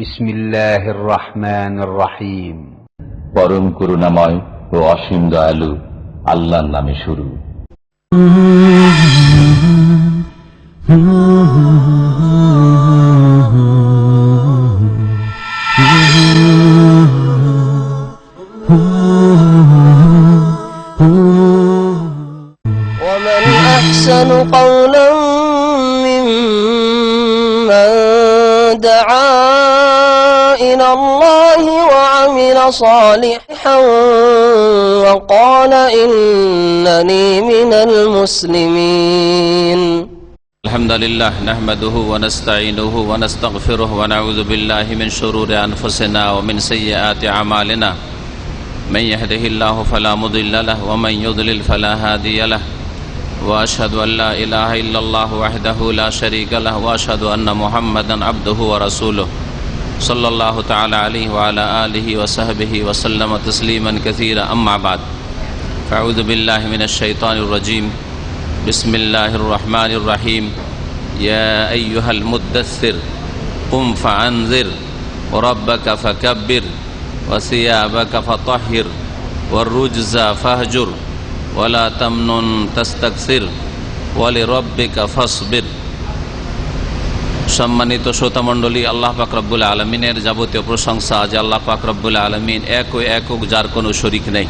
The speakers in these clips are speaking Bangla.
বিসমিল্লাহির রহমানির রহিম। পরম করুণাময় ও অসীম দয়ালু আল্লাহর নামে শুরু। ومن أحسن قولا ممن دعا إلى الله وعمل صالحا وقال إنني من المسلمين. الحمد لله نحمده ونستعينه ونستغفره ونعوذ بالله من شرور أنفسنا ومن سيئات أعمالنا من يهده الله فلا مضل له ومن يضلل فلا هادي له وأشهد أن لا إله إلا الله وحده لا شريك له وأشهد أن محمدا عبده ورسوله صلى الله تعالى عليه وعلى آله وصحبه وسلم تسليما كثيرا. أما بعد فأعوذ بالله من الشيطان الرجيم. بسم الله الرحمن الرحيم. يا أيها المدثر قم فأنذر وربك فكبر وثيابك فطهر والرجز فاهجر ولا تمنن تستكثر ولربك فاصبر. সম্মানিত শ্রোতামণ্ডলী, আল্লাহ পাক রব্বুল আলমিনের যাবতীয় প্রশংসা যে আল্লাহ পাক রব্বুল আলমিন এক ও একক, যার কোনো শরিক নেই,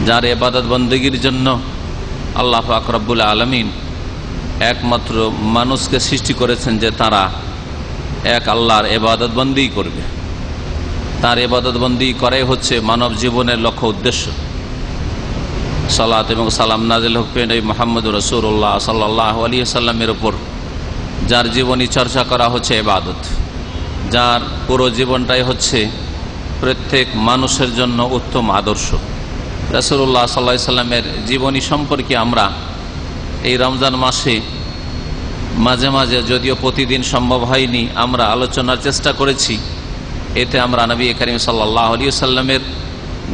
যার ইবাদত বন্দেগীর জন্য আল্লাহ পাক রব্বুল আলমিন একমাত্র মানুষকে সৃষ্টি করেছেন যে তারা এক আল্লাহর ইবাদত বন্দেগী করবে। তার ইবাদত বন্দেগী করাই হচ্ছে মানব জীবনের লক্ষ্য উদ্দেশ্য। সালাত এবং সালাম নাজিল হোক নবী মুহাম্মদ রাসূলুল্লাহ সাল্লাল্লাহু আলাইহি ওয়াসাল্লামের উপর, যার জীবনী চর্চা করা হচ্ছে ইবাদত, যার পুরো জীবনটাই হচ্ছে প্রত্যেক মানুষের জন্য উত্তম আদর্শ। রাসূলুল্লাহ সাল্লাল্লাহু আলাইহি ওয়াসাল্লামের জীবনী সম্পর্কে আমরা এই রমজান মাসে মাঝে মাঝে, যদিও প্রতিদিন সম্ভব হয়নি, আমরা আলোচনার চেষ্টা করেছি। এতে আমরা নবী করিম সাল্লাল্লাহু আলাইহি ওয়াসাল্লামের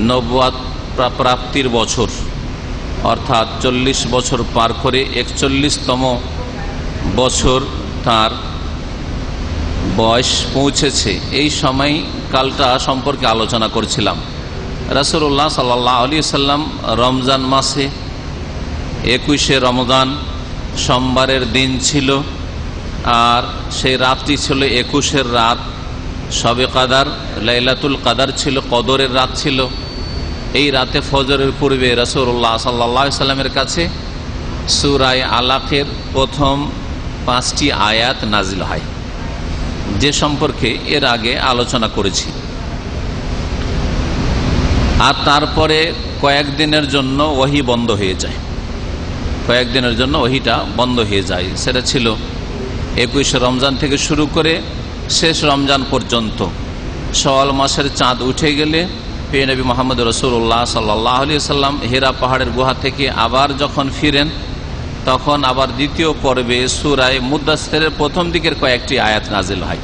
নবুয়ত প্রাপ্তির বছর, অর্থাৎ 40 বছর পার করে 41তম বছর তার বয়স পৌঁছেছে, এই সময় কালটা সম্পর্কে আলোচনা করছিলাম। রাসূলুল্লাহ সাল্লাল্লাহু আলাইহি ওয়াসাল্লাম রমজান মাসে 21শে রমজান সোমবারের দিন ছিল, আর সেই রাতটি ছিল 21-এর রাত, শবে কাদার, লাইলাতুল কাদার ছিল, কদরের রাত ছিল। এই রাতে ফজরের পূর্বে রাসূলুল্লাহ সাল্লাল্লাহু আলাইহি ওয়াসাল্লামের কাছে সূরা আলাকের প্রথম 5টি আয়াত নাজিল হয়, যে সম্পর্কে এর আগে আলোচনা করেছি। আর তারপরে কয়েকদিনের জন্য ওহী বন্ধ হয়ে যায়, কয়েকদিনের জন্য ওহীটা বন্ধ হয়ে যায়। সেটা ছিল 21 রমজান থেকে শুরু করে শেষ রমজান পর্যন্ত। শাওয়াল মাসের চাঁদ উঠে গেলে প্রিয় নবী মুহাম্মদ রাসূলুল্লাহ সাল্লাল্লাহু আলাইহি ওয়াসাল্লাম হেরা পাহাড়ের গুহা থেকে আবার যখন ফিরেন, তখন আবার দ্বিতীয় পর্বে সূরা মুদাসসিরের প্রথম দিকের কয়েকটি আয়াত নাজিল হয়।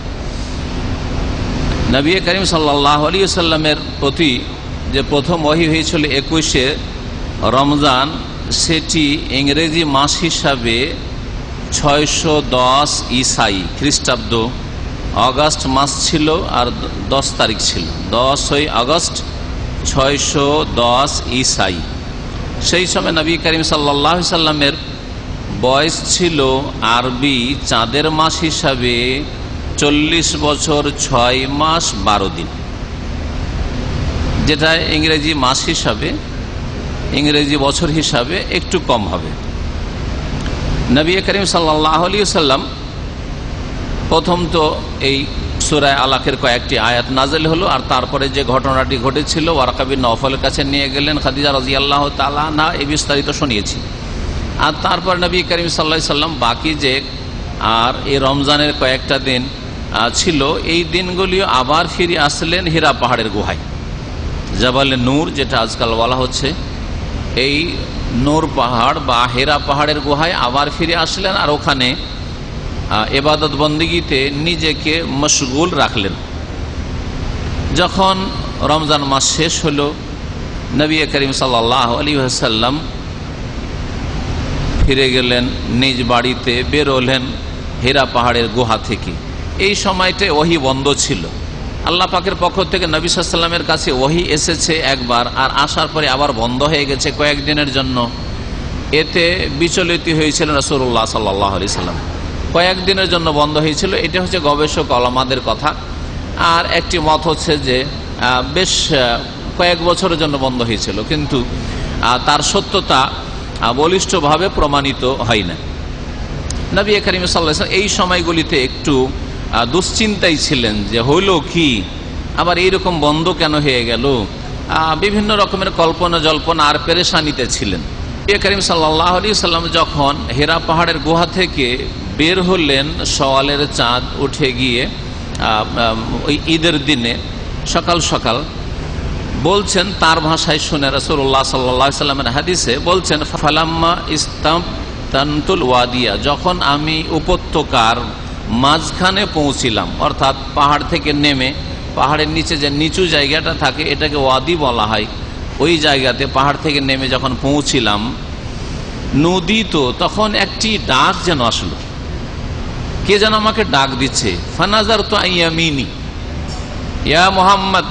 নবী করিম সাল্লাল্লাহু আলাইহি ওয়াসাল্লামের প্রতি যে প্রথম ওহী হয়েছিল 21শে রমজান, সেটি ইংরেজি মাস হিসাবে 610 ঈসাই খ্রিস্টাব্দ অগাস্ট মাস ছিল, আর 10 তারিখ ছিল 10ই আগস্ট 610 ঈসাই। সেই সময় নবী করিম সাল্লাল্লাহু আলাইহি ওয়াসাল্লামের বয়স ছিল আরবি চাঁদের মাস হিসাবে 40 বছর 6 মাস 12 দিন, যেটা ইংরেজি মাস হিসাবে, ইংরেজি বছর হিসাবে একটু কম হবে। নবী করিম সাল্লাল্লাহু আলাইহি ওয়াসাল্লাম প্রথম তো এই সূরা আলাকের কয়েকটি আয়াত নাজিল হলো, আর তারপরে যে ঘটনাটি ঘটেছিল, ওয়ারাকা বিন নওফলের কাছে নিয়ে গেলেন খাদিজা রাদিয়াল্লাহু তাআলা আনহা, এই বিস্তারিত শুনিয়েছি। আর তারপর নবী করিম সাল্লাল্লাহু আলাইহি ওয়াসাল্লাম বাকি যে আর এই রমজানের কয়েকটা দিন ছিল, এই দিনগুলিও আবার ফিরে আসলেন হীরা পাহাড়ের গুহায়, জাবালে নূর যেটা আজকাল বলা হচ্ছে, এই নূর পাহাড় বা হীরা পাহাড়ের গুহায় আবার ফিরে আসলেন, আর ওখানে ইবাদত বন্দেগীতে নিজেকে মশগুল রাখলেন। যখন রমজান মাস শেষ হলো, নবী করিম সাল্লাল্লাহু আলাইহি ওয়াসাল্লাম ফিরে গেলেন নিজ বাড়িতে, বেরোলেন হীরা পাহাড়ের গুহা থেকে। এই সময়তে ওহী বন্ধ ছিল। আল্লাহ পাকের পক্ষ থেকে নবী সাল্লাল্লাহু আলাইহি ওয়াসাল্লামের কাছে ওহী এসেছে একবার, আর আসার পরে আবার বন্ধ হয়ে গেছে কয়েকদিনের জন্য। এতে বিচলিত হয়েছিল রাসূলুল্লাহ সাল্লাল্লাহু আলাইহি ওয়াসাল্লাম। কয়েকদিনের জন্য বন্ধ হয়েছিল, এটা হচ্ছে গবেষক ওলামাদের কথা। আর একটি মত হচ্ছে যে বেশ কয়েক বছরের জন্য বন্ধ হয়েছিল, কিন্তু তার সত্যতা বলিষ্ঠভাবে প্রমাণিত হয় না। নবী করিম সাল্লাল্লাহু আলাইহি ওয়াসাল্লাম এই সময়গুলিতে একটু দুশ্চিন্তায় ছিলেন যে হইল কি, আবার এইরকম বন্ধ কেন হয়ে গেল, বিভিন্ন রকমের কল্পনা জল্পনা আর পেরেশানিতে ছিলেন। নবী করিম সাল্লাল্লাহু আলাইহি ওয়াসাল্লাম যখন হেরা পাহাড়ের গুহা থেকে বের হলেন সওয়ালের চাঁদ উঠে গিয়ে ওই ঈদের দিনে সকাল সকাল, বলছেন তার ভাষায় শুনে রাসূলুল্লাহ সাল্লাল্লাহু আলাইহি ওয়াসাল্লামের হাদিসে বলছেন, ফালাম্মা ইস্তামতানতুল ওয়াদিয়া, যখন আমি উপত্যকার মাঝখানে পৌঁছিলাম, অর্থাৎ পাহাড় থেকে নেমে পাহাড়ের নিচে যে নিচু জায়গাটা থাকে এটাকে ওয়াদি বলা হয়, ওই জায়গাতে পাহাড় থেকে নেমে যখন পৌঁছিলাম, নদী তো তখন একটি ডাক যেন আসলো, কে যেন আমাকে ডাক দিচ্ছে। ফানাজারতু আইয়ামিনি, ইয়া মুহাম্মদ,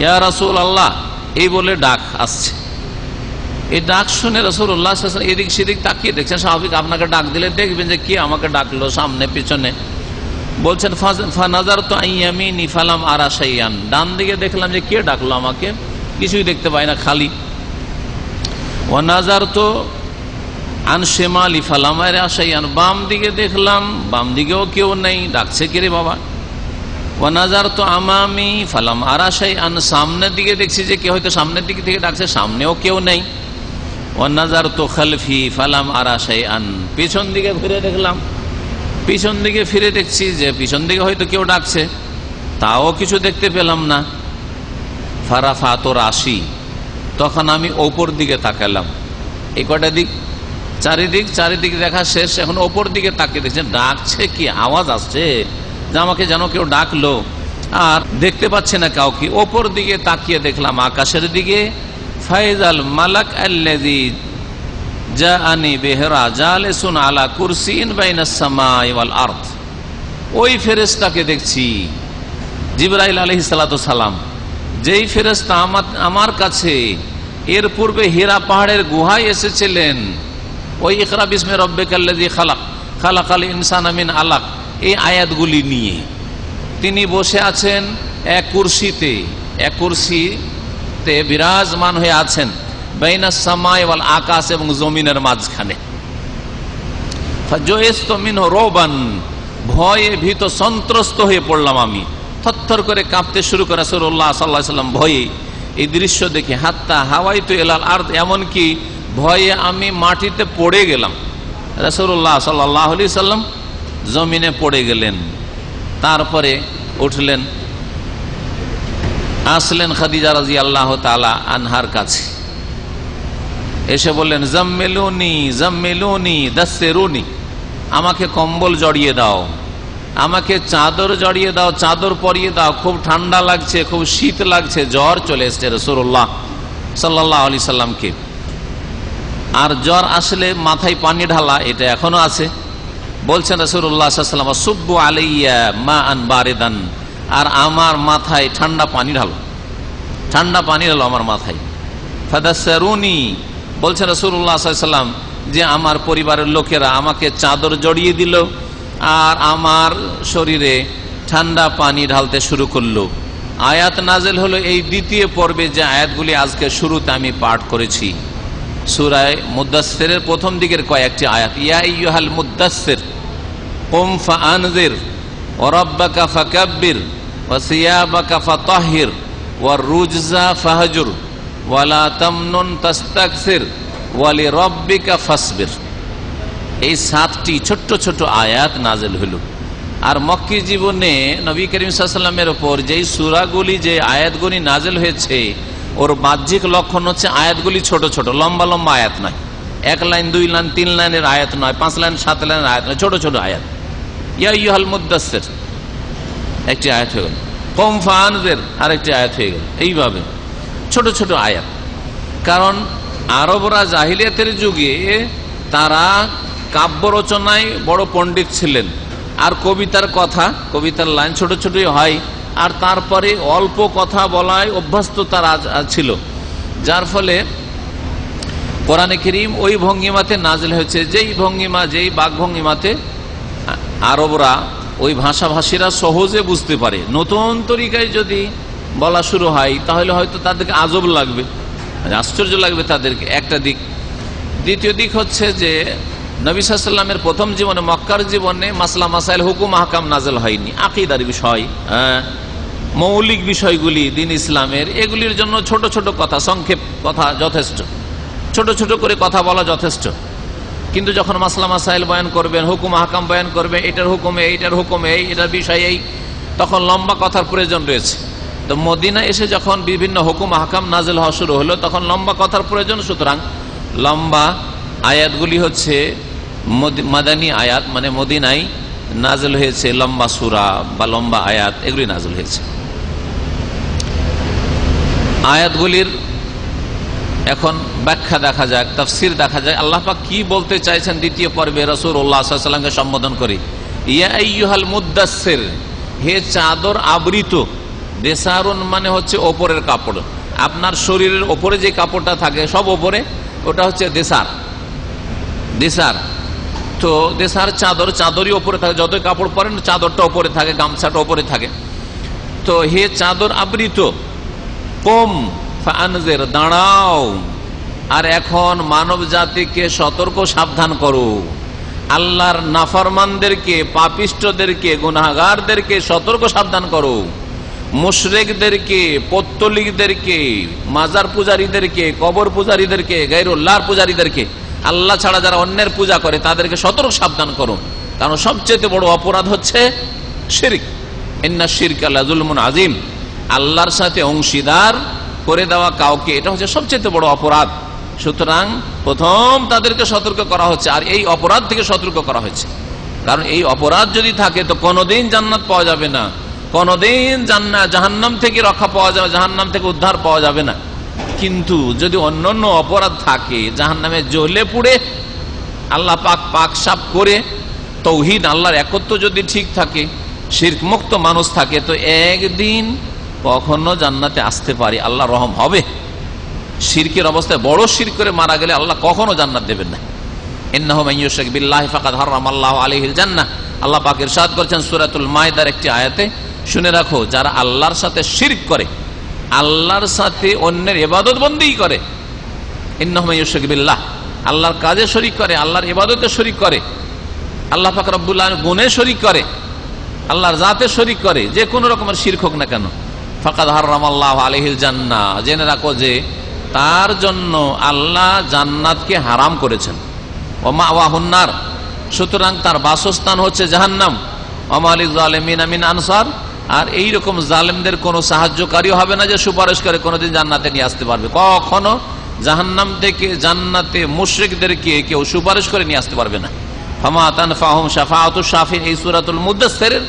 ইয়া রাসূলুল্লাহ, এই বলে ডাক আসছে। এই ডাক শুনে রাসূলুল্লাহ সাল্লাল্লাহু আলাইহি ওয়াসাল্লাম এদিক সেদিক তাকিয়ে দেখছেন, স্বাভাবিক আপনাকে ডাক দিলে দেখবেন যে কে আমাকে ডাকলো, সামনে পিছনে। বলছেন ফানাজারতু আইয়ামিনি ফালাম আরা শাইআন, ডান দিকে দেখলাম যে কে ডাকলো আমাকে, কিছুই দেখতে পাই না, খালি। ওয়া নাজারতু আন শিমালি ফালাম আরা শাইআন, বাম দিকে দেখলাম, বাম দিকেও কেউ নেই, ডাকছে কে রে বাবা। ওয়া নাজারতু আমামি ফালাম আরা শাইআন, সামনের দিকে দেখছি যে কে হয়তো সামনের দিক থেকে ডাকছে, সামনেও কেউ নেই। ওয়া নাজারতু খালফি ফালাম আরা শাইআন, পিছন দিকে ঘুরে দেখলাম, পিছন দিকে ফিরে দেখছি যে পিছন দিকে হয়তো কেউ ডাকছে, তাও কিছু দেখতে পেলাম না। ফারাফাতু রাশি, তখন আমি ওপর দিকে তাকালাম। এই কয়টা দিক, চারিদিক দেখা শেষ, এখন ওপর দিকে তাকিয়ে দেখছেন ডাকছে কি, আওয়াজ আসছে যে আমাকে যেন কেউ ডাকলো, আর দেখতে পাচ্ছে না কাউকে। ওপর দিকে তাকিয়ে দেখলাম আকাশের দিকে, ফাইজাল মালাক আল্লাযী জাআনি বিহরা জালিসুন আলা কুরসিন বাইনাস সামাই ওয়াল আরদ, ওই ফেরেশতাকে দেখছি, জিবরাইল আলাইহিস সালাতু সালাম, যেই ফেরেশতা আমার কাছে এর পূর্বে হীরা পাহাড়ের গুহায় এসেছিলেন, ওই ইকরা বিসমি রাব্বিকাল্লাযী খালাক খালাকাল ইনসানা মিন আলাক, এই আয়াতগুলি নিয়ে তিনি বসে আছেন এক কুরসিতে বিরাজমান হয়ে আছেন, বাইনাস সামাই ওয়াল, আকাশ এবং জমিনের মাঝখানে। ফাজয়িস্তু মিনহু রুবান, ভয়ে ভীত সন্ত্রস্ত হয়ে পড়লাম আমি, থরথর করে কাঁপতে শুরু করে রাসূলুল্লাহ সাল্লাল্লাহু আলাইহি ওয়াসাল্লাম ভয়ে এই দৃশ্য দেখে। হাত্তা হাওয়াইতু ইলাল আরদ, এমনকি ভয়ে আমি মাটিতে পড়ে গেলাম। রাসূলুল্লাহ সাল্লাল্লাহু আলাইহি ওয়াসাল্লাম জমিনে পড়ে গেলেন, তারপরে উঠলেন, আসলেন খাদিজা রাদিয়াল্লাহু তাআলা আনহার কাছে, এসে বললেন জাম্মিলুনি জাম্মিলুনি দাসসিরুনি, আমাকে কম্বল জড়িয়ে দাও, আমাকে চাদর জড়িয়ে দাও, চাদর পরিয়ে দাও, খুব ঠান্ডা লাগছে, খুব শীত লাগছে, জ্বর চলে এসছে রাসূলুল্লাহ সাল্লাল্লাহু আলাইহি সাল্লামকে। আর জ্বর আসলে মাথায় পানি ঢালা, এটা এখনো আছে। বলছেন রাসূলুল্লাহ সাল্লাল্লাহু আলাইহি ওয়াসাল্লাম, সুব্বু আলাইয়া মাআন বারিদান, আর আমার মাথায় ঠান্ডা পানি ঢালো, ঠান্ডা পানি ঢালো আমার মাথায়। ফাদাসসিরুনি, বলছেন রাসূলুল্লাহ সাল্লাল্লাহু আলাইহি ওয়াসাল্লাম যে আমার পরিবারের লোকেরা আমাকে চাদর জড়িয়ে দিল আর আমার শরীরে ঠান্ডা পানি ঢালতে শুরু করলো। আয়াত নাজেল হলো এই দ্বিতীয় পর্বে, যে আয়াতগুলি আজকে শুরুতে আমি পাঠ করেছি, সূরা মুদাসসিরের প্রথম দিকের কয়েকটি আয়াত। ইয়া আইয়ুহাল মুদাসসির কুম ফাআনজির ওয়া রাব্বাকা ফাকাব্বির ওয়া সিয়াবাকা ফাতাহহির ওয়ার রুজজা ফাহজুর ওয়ালা তামনুন তাস্তাকসির ওয়া লিরাব্বিকা ফাসবির। এই 7টি ছোট্ট ছোট্ট আয়াত নাজেল হলো। আর মক্কি জীবনে নবী করিম সাল্লাল্লাহু আলাইহি ওয়াসাল্লামের উপর যেই সূরাগুলি, যে আয়াতগুলি নাজেল হয়েছে, ওর বাহ্যিক লক্ষণ হচ্ছে আয়াতগুলি ছোট ছোট, লম্বা লম্বা আয়াত নয়, 1 লাইন 2 লাইন 3 লাইনের আয়াত নয়, 5 লাইন 7 লাইনের আয়াত নয়, ছোট ছোট আয়াত। ইয়া আইয়ুহাল মুদাসসির একটি আয়াত হয়ে গেল, কুম ফাআনজির আরেকটি আয়াত হয়ে গেল, এইভাবে ছোট ছোট আয়াত। কারণ আরবরা জাহিলিয়াতের যুগে তারা কাব্য রচনায় বড় পণ্ডিত ছিলেন, আর কবিতার লাইন ছোট ছোটই হয়, আর তারপরে অল্প কথা বলায় অভ্যস্ত তার ছিল, যার ফলে কোরআনে কারীম ওই ভঙ্গিমাতে নাজিল হয়েছে যেই বাক ভঙ্গিমাতে আরবরা ওই ভাষাভাষীরা সহজে বুঝতে পারে। নতুন তরিকায় যদি বলা শুরু হয় তাহলে হয়তো তাদেরকে আজব লাগবে, আশ্চর্য লাগবে তাদেরকে, একটা দিক। দ্বিতীয় দিক হচ্ছে যে নবী সাল্লাল্লাহু আলাইহি ওয়াসাল্লামের প্রথম জীবনে, মক্কার জীবনে মাসলা মাসাইল, হুকুম আহকাম নাজিল হয়নি। আকীদার বিষয়, মৌলিক বিষয়গুলি দিন ইসলামের, এগুলির জন্য ছোট ছোট কথা, সংক্ষেপ কথা যথেষ্ট, ছোট ছোট করে কথা বলা যথেষ্ট। কিন্তু যখন মাসলা মাসাইল বয়ান করবেন, হুকুম আহকাম বয়ান করবেন, এটার হুকুমে এই, এটার বিষয় এই, তখন লম্বা কথার প্রয়োজন রয়েছে। তো মদিনা এসে যখন বিভিন্ন হুকুম আহকাম নাজিল হওয়া শুরু হলো, তখন লম্বা কথার প্রয়োজন। সুতরাং লম্বা আয়াতগুলি হচ্ছে মাদানী আয়াত, মানে মদিনায় নাজিল হয়েছে লম্বা সূরা বা লম্বা আয়াত, এগুলি নাজিল হয়েছে। আয়াতগুলির এখন ব্যাখ্যা দেখা যাক, তাফসীর দেখা যায়। আল্লাহ পাক কি বলতে চাইছেন দ্বিতীয় পর্বে রাসূলুল্লাহ সাল্লাল্লাহু আলাইহি ওয়াসাল্লামকে সম্বোধন করে? ইয়া আইয়ুহাল মুদ্দাসসির, হে চাদর আবৃত। দেসারুন মানে হচ্ছে ওপরের কাপড়, আপনার শরীরের ওপরে যে কাপড়টা থাকে সব ওপরে, ওটা হচ্ছে দেসার। তো দেসার চাদরই ওপরে থাকে, যতই কাপড় পরেন চাদরটা ওপরে থাকে, গামছাটা ওপরে থাকে। তো হে চাদর আবৃত, কম ফাআনজির, দাঁড়াও আর এখন মানব জাতিকে সতর্ক সাবধান করো। আল্লাহর নাফরমানদেরকে, পাপিষ্ঠদেরকে, গুনাহগারদেরকে সতর্ক সাবধান করো। মুশরিকদেরকে, পৌত্তলিকদেরকে, মাজার পূজারীদেরকে, কবর পূজারীদেরকে, গায়রুল্লাহর পূজারীদেরকে, আল্লাহ ছাড়া যারা অন্যের পূজা করে তাদেরকে সতর্ক সাবধান করো। কারণ সবচেয়ে বড় অপরাধ হচ্ছে শিরক। ইন্না শিরকা লাযুলমুন আযীম, আল্লাহর সাথে অংশীদার করে দেওয়া কাউকে, এটা হচ্ছে সবচেয়ে বড় অপরাধ। সুতরাং প্রথম তাদেরকে সতর্ক করা হচ্ছে, আর এই অপরাধ থেকে সতর্ক করা হয়েছে। কারণ এই অপরাধ যদি থাকে তো কোনোদিন জান্নাত পাওয়া যাবে না, কোনোদিন জাহান্নাম থেকে রক্ষা পাওয়া যাবে, জাহান্নাম থেকে উদ্ধার পাওয়া যাবে না। কিন্তু যদি অন্যান্য অপরাধ থাকে, জাহান্নামে জ্বলে পুড়ে আল্লাহ পাক সাফ করে তৌহিদ, আল্লাহর একত্ব যদি ঠিক থাকে, শিরক মুক্ত মানুষ থাকে, তো একদিন কখনো জান্নাতে আসতে পারে, আল্লাহ রহম হবে। শিরকের অবস্থায় বড় শিরক করে মারা গেলে আল্লাহ কখনো জান্নাত দেবেন না। ইন্নাহু মান ইউশরিক বিল্লাহি ফাকাদ হারামাল্লাহু আলাইহিল জান্নাহ, আল্লাহ পাক ইরশাদ করেছেন সূরাতুল মায়েদার একটি আয়াতে, শুনে রাখো, যারা আল্লাহর সাথে শিরক করে, আল্লাহর সাথে অন্যের ইবাদত বন্দেগী করে, ইন্নাহু মান ইউশরিক বিল্লাহ, আল্লাহর কাজে শরীক করে, আল্লাহর ইবাদতে শরীক করে, আল্লাহ পাক রব্বুল আলামিন গুণে শরীক করে, আল্লাহর জাতে শরীক করে, যে কোনো রকমের শিরক হোক না কেন, ফাকাদ হারামাল্লাহু আলাইহিল জান্নাহ, জেনে রাখো যে তার জন্য আল্লাহ জান্নাতকে হারাম করেছেন। ওয়া মাওয়াহুন নার, সুতরাং তার বাসস্থান হচ্ছে জাহান্নাম। ওয়া মা লিয-যালিমিনা মিন আনসার, আর এইরকম জালেমদের কোনো সাহায্যকারীও হবে না যে সুপারিশ করে কোনোদিন জান্নাতে নিয়ে আসতে পারবে। কখনো জাহান্নাম থেকে জান্নাতে মুশরিকদেরকে কেউ সুপারিশ করে নিয়ে আসতে পারবে না। ফামা তানফাহুম শাফাআতুশ শাফিঈন, এই সূরাতুল মুদ্দাসসিরের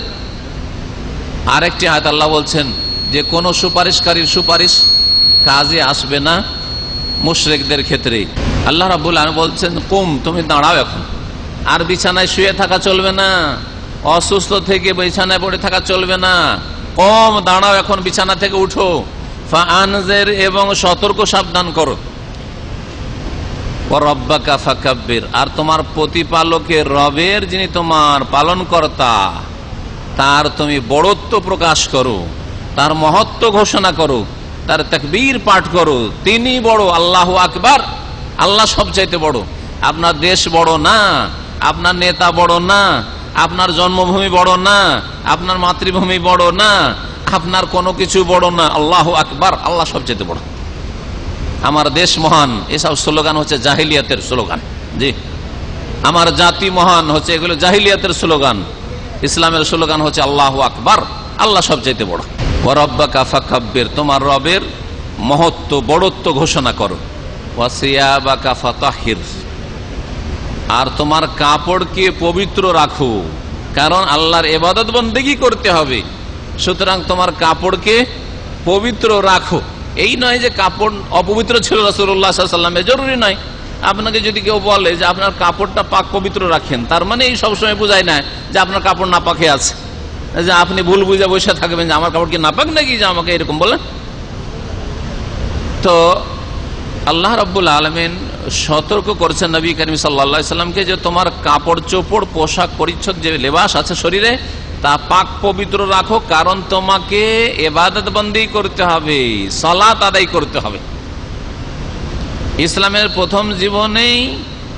আরেকটি আয়াত আল্লাহ বলছেন যে কোন সুপারিশকারীর সুপারিশ কাজে আসবে না মুশরিকদের ক্ষেত্রে। আল্লাহ রাব্বুল আলামিন বলছেন, কুম, তুমি দাঁড়াও এখন, আর বিছানায় শুয়ে থাকা চলবে না, অসুস্থ থেকে বিছানায় পড়ে থাকা চলবে না, কম দাঁড়াও এখন, বিছানা থেকে উঠো। ফাআনজির, এবং সতর্ক সাবধান করো। ওয়া রাব্বাকা ফাকাব্বির, আর তোমার প্রতিপালকের, রবের যিনি তোমার পালনকর্তা, তার তুমি বড়ত্ব প্রকাশ করো, তার মহত্ব ঘোষণা করো, তার তাকবীর পাঠ করো। তিনি বড়, আল্লাহু আকবার, আল্লাহ সবচাইতে বড়। আপনার দেশ বড় না, আপনার নেতা বড় না, আপনার জন্মভূমি বড় না, আপনার মাতৃভূমি বড় না, আপনার কোনো কিছু বড় না, আল্লাহু আকবার, আল্লাহ সবচাইতে বড়। আমার দেশ মহান, এসব স্লোগান হচ্ছে জাহিলিয়াতের স্লোগান। জি, আমার জাতি মহান হচ্ছে, এগুলো জাহিলিয়াতের স্লোগান। ইসলামের স্লোগান হচ্ছে আল্লাহু আকবার, আল্লাহ সবচাইতে বড়। ওয়া রাব্বাকা ফাকাব্বির, তোমার রবের মহত্ব, বড়ত্ব ঘোষণা করো। ওয়া সিয়াবাকা ফাতাহির, আর তোমার কাপড়কে পবিত্র রাখো, কারণ আল্লাহর ইবাদত বন্দেগী করতে হবে। সুতরাং তোমার কাপড়কে পবিত্র রাখো। এই নয় যে কাপড় অপবিত্র ছিল রাসূলুল্লাহ সাল্লাল্লাহু আলাইহি ওয়াসাল্লামের, জরুরি নয়। আপনাকে যদি কেউ বলে যে আপনার কাপড়টা পাক পবিত্র রাখেন, তার মানে এই সবসময় বোঝায় না যে আপনার কাপড় নাপাকে আছে, যে আপনি ভুল বুঝে বসে থাকবেন যে আমার কাপড় কি নাপাক নাকি যে আমাকে এরকম বলেন। তো আল্লাহ রাব্বুল আলামিন সতর্ক করেছেন নবী করিম সাল্লাল্লাহু আলাইহি সাল্লামকে যে তোমার কাপড় চোপড় পোশাক পরিচ্ছদ যে লেবাস আছে শরীরে তা পাক পবিত্র রাখো, কারণ তোমাকে ইবাদত বন্দেগী করতে হবে, সালাত আদায় করতে হবে। ইসলামের প্রথম জীবনেই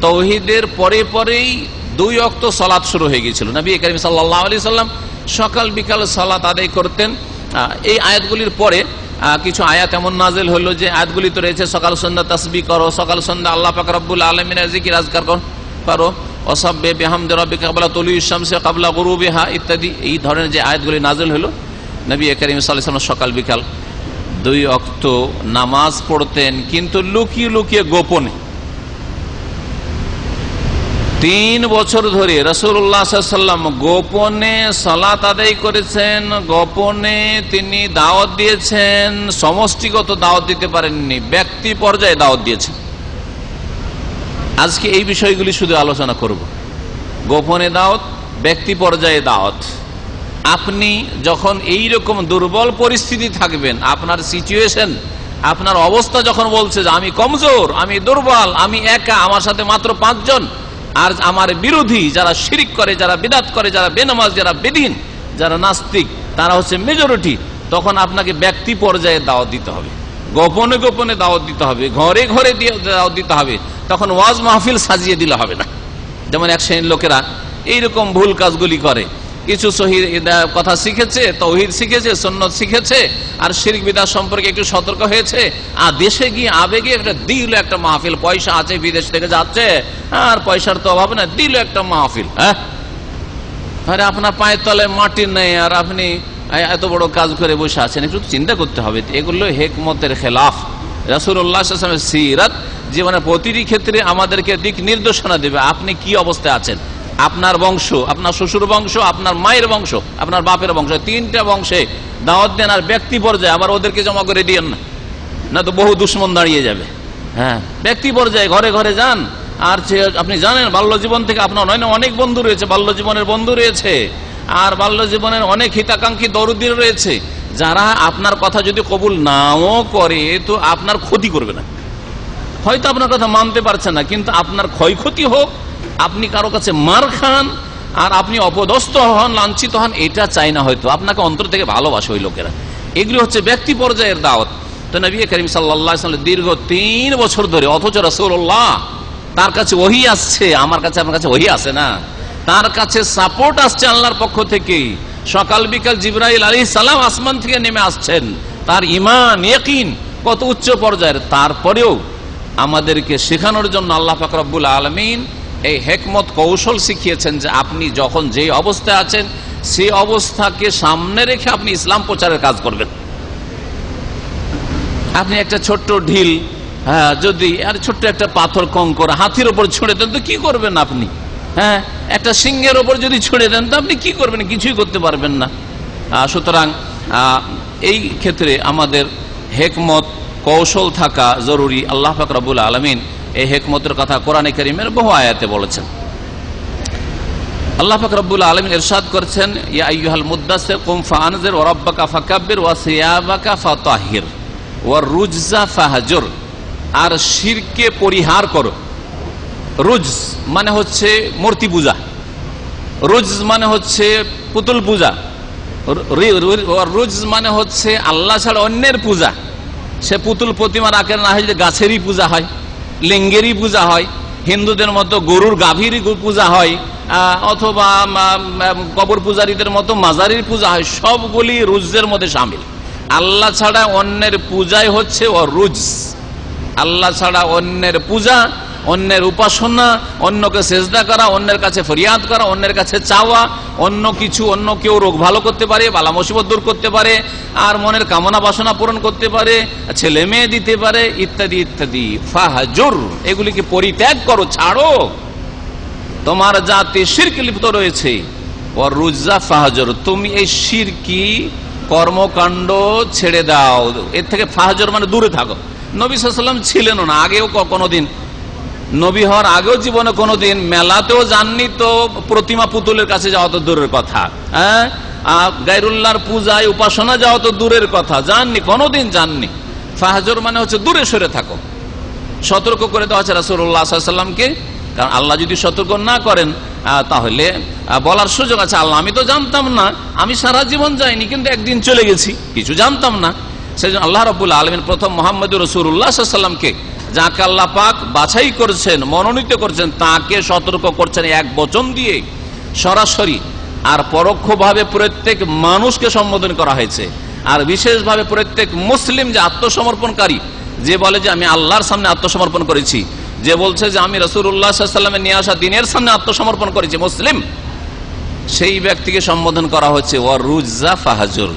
তাওহীদের পরে পরেই 2 ওয়াক্ত সালাত শুরু হয়ে গিয়েছিল। নবী করিম সাল্লাল্লাহু আলাইহি সাল্লাম সকাল বিকাল সালাত আদায় করতেন। এই আয়াতগুলির পরে কিছু আয়াত এমন নাজিল হলো যে আয়াতগুলি তো রয়েছে সকাল সন্ধ্যা তাসবিহ করো, সকাল সন্ধ্যা আল্লাহ পাক রব্বুল আলামিনের জিকির আজকার করো, ওয়াসাব্বিহ বিহামদি রাব্বিকা ক্বাবলা তুলুইশ শামসি ক্বাবলা গুরুবিহা ইত্যাদি। এই ধরনের যে আয়াতগুলি নাজিল হলো, নবী করিম সাল্লাল্লাহু আলাইহি ওয়াসাল্লাম সকাল বিকাল 2 ওয়াক্ত নামাজ পড়তেন, কিন্তু লুকিয়ে লুকিয়ে গোপনে। 3 বছর ধরে রাসূলুল্লাহ সাল্লাল্লাহু আলাইহি ওয়াসাল্লাম গোপনে সালাত আদায় করেছেন, গোপনে তিনি দাওয়াত দিয়েছেন। সমষ্টিগত দাওয়াত দিতে পারেননি, ব্যক্তি পর্যায়ে দাওয়াত দিয়েছেন। আজকে এই বিষয়গুলি শুধু আলোচনা করব। গোপনে দাওয়াত, ব্যক্তি পর্যায়ে দাওয়াত। আপনি যখন এই রকম দুর্বল পরিস্থিতি থাকবেন, আপনার সিচুয়েশন, আপনার অবস্থা যখন বলছে যে আমি কমজোর, আমি দুর্বল, আমি একা, আমার সাথে মাত্র 5 জন, আর আমার বিরোধী যারা শিরিক করে, যারা বিদআত করে, যারা বেনামাজ, যারা বেদিন, যারা নাস্তিক, তারা হচ্ছে মেজরিটি, তখন আপনাকে ব্যক্তি পর্যায়ে দাওয়াত দিতে হবে, গোপনে গোপনে দাওয়াত দিতে হবে, ঘরে ঘরে দাওয়াত দিতে হবে। তখন ওয়াজ মাহফিল সাজিয়ে দিলে হবে না। যেমন এক শ্রেণীর লোকেরা এইরকম ভুল কাজগুলি করে, কিছু সহিহ কথা শিখেছে, তাওহীদ শিখেছে, সুন্নাত শিখেছে, আর শিরক বিদআত সম্পর্কে একটু সতর্ক হয়েছে, আর দেশে গিয়ে আবেগে একটা দিল একটা মাহফিল, পয়সা আছে, বিদেশ থেকে যাচ্ছে, আর পয়সার তো অভাব না, দিল একটা মাহফিল। হ্যাঁ, আরে আপনার পায়ের তলায় মাটি নেই, আর আপনি এত বড় কাজ করে বসে আছেন। একটু চিন্তা করতে হবে, এগুলো হিকমতের খেলাফ। রাসূলুল্লাহ সাল্লাল্লাহু আলাইহি ওয়াসাল্লামের সিরাত জীবনের প্রতিটি ক্ষেত্রে আমাদেরকে দিক নির্দেশনা দেবে। আপনি কি অবস্থায় আছেন, আপনার বংশ, আপনার শ্বশুর বংশ, আপনার মায়ের বংশ, আপনার বাপের বংশ, 3টা বংশে দাওয়াত দেন, আর ব্যক্তি পর্যায়ে আবার ওদেরকে জমা করে দিয়েন না, না তো বহু দুশ্মন দাঁড়িয়ে যাবে। হ্যাঁ, ব্যক্তি পর্যায়ে ঘরে ঘরে যান। আর আপনি জানেন বাল্য জীবন থেকে আপনার অনেক বন্ধু রয়েছে, বাল্য জীবনের বন্ধু রয়েছে, আর বাল্য জীবনের অনেক হিতাকাঙ্ক্ষী দরদী রয়েছে, যারা আপনার কথা যদি কবুল নাও করে তো আপনার ক্ষতি করবে না। হয়তো আপনার কথা মানতে পারছে না, কিন্তু আপনার ক্ষয়ক্ষতি হোক, আপনি কারো কাছে মার খান, আর আপনি অপদস্থ হন, লাঞ্ছিত হন, এটা চাই না। হয়তো আপনাকে অন্তর থেকে ভালোবাসে ওই লোকেরা। এগুলি হচ্ছে ব্যক্তি পর্যায়ের দাওয়াত। তো নবী করিম সাল্লাল্লাহু আলাইহি ওয়াসাল্লাম দীর্ঘ 3 বছর ধরে, অথচ রাসূলুল্লাহ তার কাছে ওহী আসছে, আমার কাছে আপনার কাছে ওহী আসে না, তার কাছে সাপোর্ট আসছে আল্লাহর পক্ষ থেকে। সকাল বিকাল জিবরাইল আলাইহিস সালাম আসমান থেকে নেমে আসছেন। তার ঈমান, ইয়াকিন কত উচ্চ পর্যায়ের। তারপরেও আমাদেরকে শেখানোর জন্য আল্লাহ পাক রব্বুল আলামিন এই হিকমত কৌশল শিখিয়েছেন যে আপনি যখন যে অবস্থায় আছেন সেই অবস্থাকে সামনে রেখে আপনি ইসলাম প্রচারের কাজ করবেন। আপনি একটা ছোট্ট ঢিল, হ্যাঁ, যদি আর ছোট্ট একটা পাথর কঙ্কর হাতির ওপর ছুঁড়ে দেন তো কি করবেন আপনি? হ্যাঁ, একটা সিংহের ওপর যদি ছুঁড়ে দেন তো আপনি কি করবেন? কিছুই করতে পারবেন না। সুতরাং এই ক্ষেত্রে আমাদের হিকমত কৌশল থাকা জরুরি। আল্লাহ পাক রব্বুল আলামিন এই হিকমতের কথা কোরআনে কারীমের বহু আয়াতে বলেছেন। আল্লাহ পাক রব্বুল আলামিন ইরশাদ করেছেন, ইয়া আইয়ুহাল মুদ্দাসসির কুম ফাআনজির ওয়া রাব্বাকা ফাকাব্বির ওয়া সিয়াবাকা ফাতাহির ওয়া রুজজা ফাহজুর। আর শিরকে পরিহার করো। রুজ মানে হচ্ছে মূর্তি পূজা, রুজ মানে হচ্ছে পুতুল পূজা, রুজ মানে হচ্ছে আল্লাহ ছাড়া অন্যের পূজা। সে পুতুল প্রতিমা রাখেন না, হয় গাছেরই পূজা হয়, লিঙ্গেরই পূজা হয়, হিন্দুদের মতো গরুর গাভীর পূজা হয়, অথবা কবর পূজারীদের মতো মাজারির পূজা হয়, সবগুলি রুজের মধ্যে শামিল। আল্লাহ ছাড়া অন্যের পূজাই হচ্ছে ও রুজ। আল্লাহ ছাড়া অন্যের পূজা, অন্যের উপাসনা, অন্যকে সেজদা করা, অন্যের কাছে ফরিয়াদ করা, অন্যের কাছে চাওয়া, অন্য কিছু, অন্য কেউ রোগ ভালো করতে পারে, বালা মুসিবত দূর করতে পারে, আর মনের কামনা বাসনা পূরণ করতে পারে, ছেলে মেয়ে দিতে পারে, ইত্যাদি ইত্যাদি। ফাহজুর, এগুলিকে পরিত্যাগ করো, ছাড়ো। তোমার জাতি শিরকে লিপ্ত রয়েছে। ওয়া রুজা ফাহজুর, তুমি এই শিরকি কর্মকাণ্ড ছেড়ে দাও, এর থেকে ফাহজুর মানে দূরে থাকো। নবী সাল্লাল্লাহু আলাইহি ওয়াসাল্লাম ছিলেন না, আগেও কোনোদিন নবী হওয়ার আগেও জীবনে কোনোদিন মেলাতেও যাননি, তো প্রতিমা পুতুলের কাছে যাওয়া তো দূরের কথা, হ্যাঁ, গায়রুল্লাহর পূজায় উপাসনা যাওয়া তো দূরের কথা, যাননি, কোনোদিন যাননি। ফাহজর মানে হচ্ছে দূরে সরে থাকো। সতর্ক করে দেওয়া হচ্ছে রাসূলুল্লাহ সাল্লাল্লাহু আলাইহি ওয়াসাল্লামকে। কারণ আল্লাহ যদি সতর্ক না করেন তাহলে বলার সুযোগ আছে, আল্লাহ আমি তো জানতাম না, আমি সারা জীবন যাইনি, কিন্তু একদিন চলে গেছি, কিছু জানতাম না। সেজন্য আল্লাহ রাব্বুল আলামিন প্রথম মুহাম্মদুর রাসূলুল্লাহ সাল্লাল্লাহু আলাইহি ওয়াসাল্লামকে, যাকে আল্লাহ পাক বাছাই করেছেন, মনোনীত করেছেন, তাকে সতর্ক করছেন এক বচন দিয়ে সরাসরি, আর পরোক্ষভাবে প্রত্যেক মানুষকে সম্বোধন করা হয়েছে। আর বিশেষভাবে প্রত্যেক মুসলিম যে আত্মসমর্পণকারী, যে বলে যে আমি আল্লাহর সামনে আত্মসমর্পণ করেছি, যে বলছে যে আমি রাসূলুল্লাহ সাল্লাল্লাহু আলাইহি ওয়াসাল্লামের নিয়ে আসা দ্বীনের সামনে আত্মসমর্পণ করেছি, মুসলিম, সেই ব্যক্তিকে সম্বোধন করা হচ্ছে ওয়ারুজ্জা ফাহাজুর,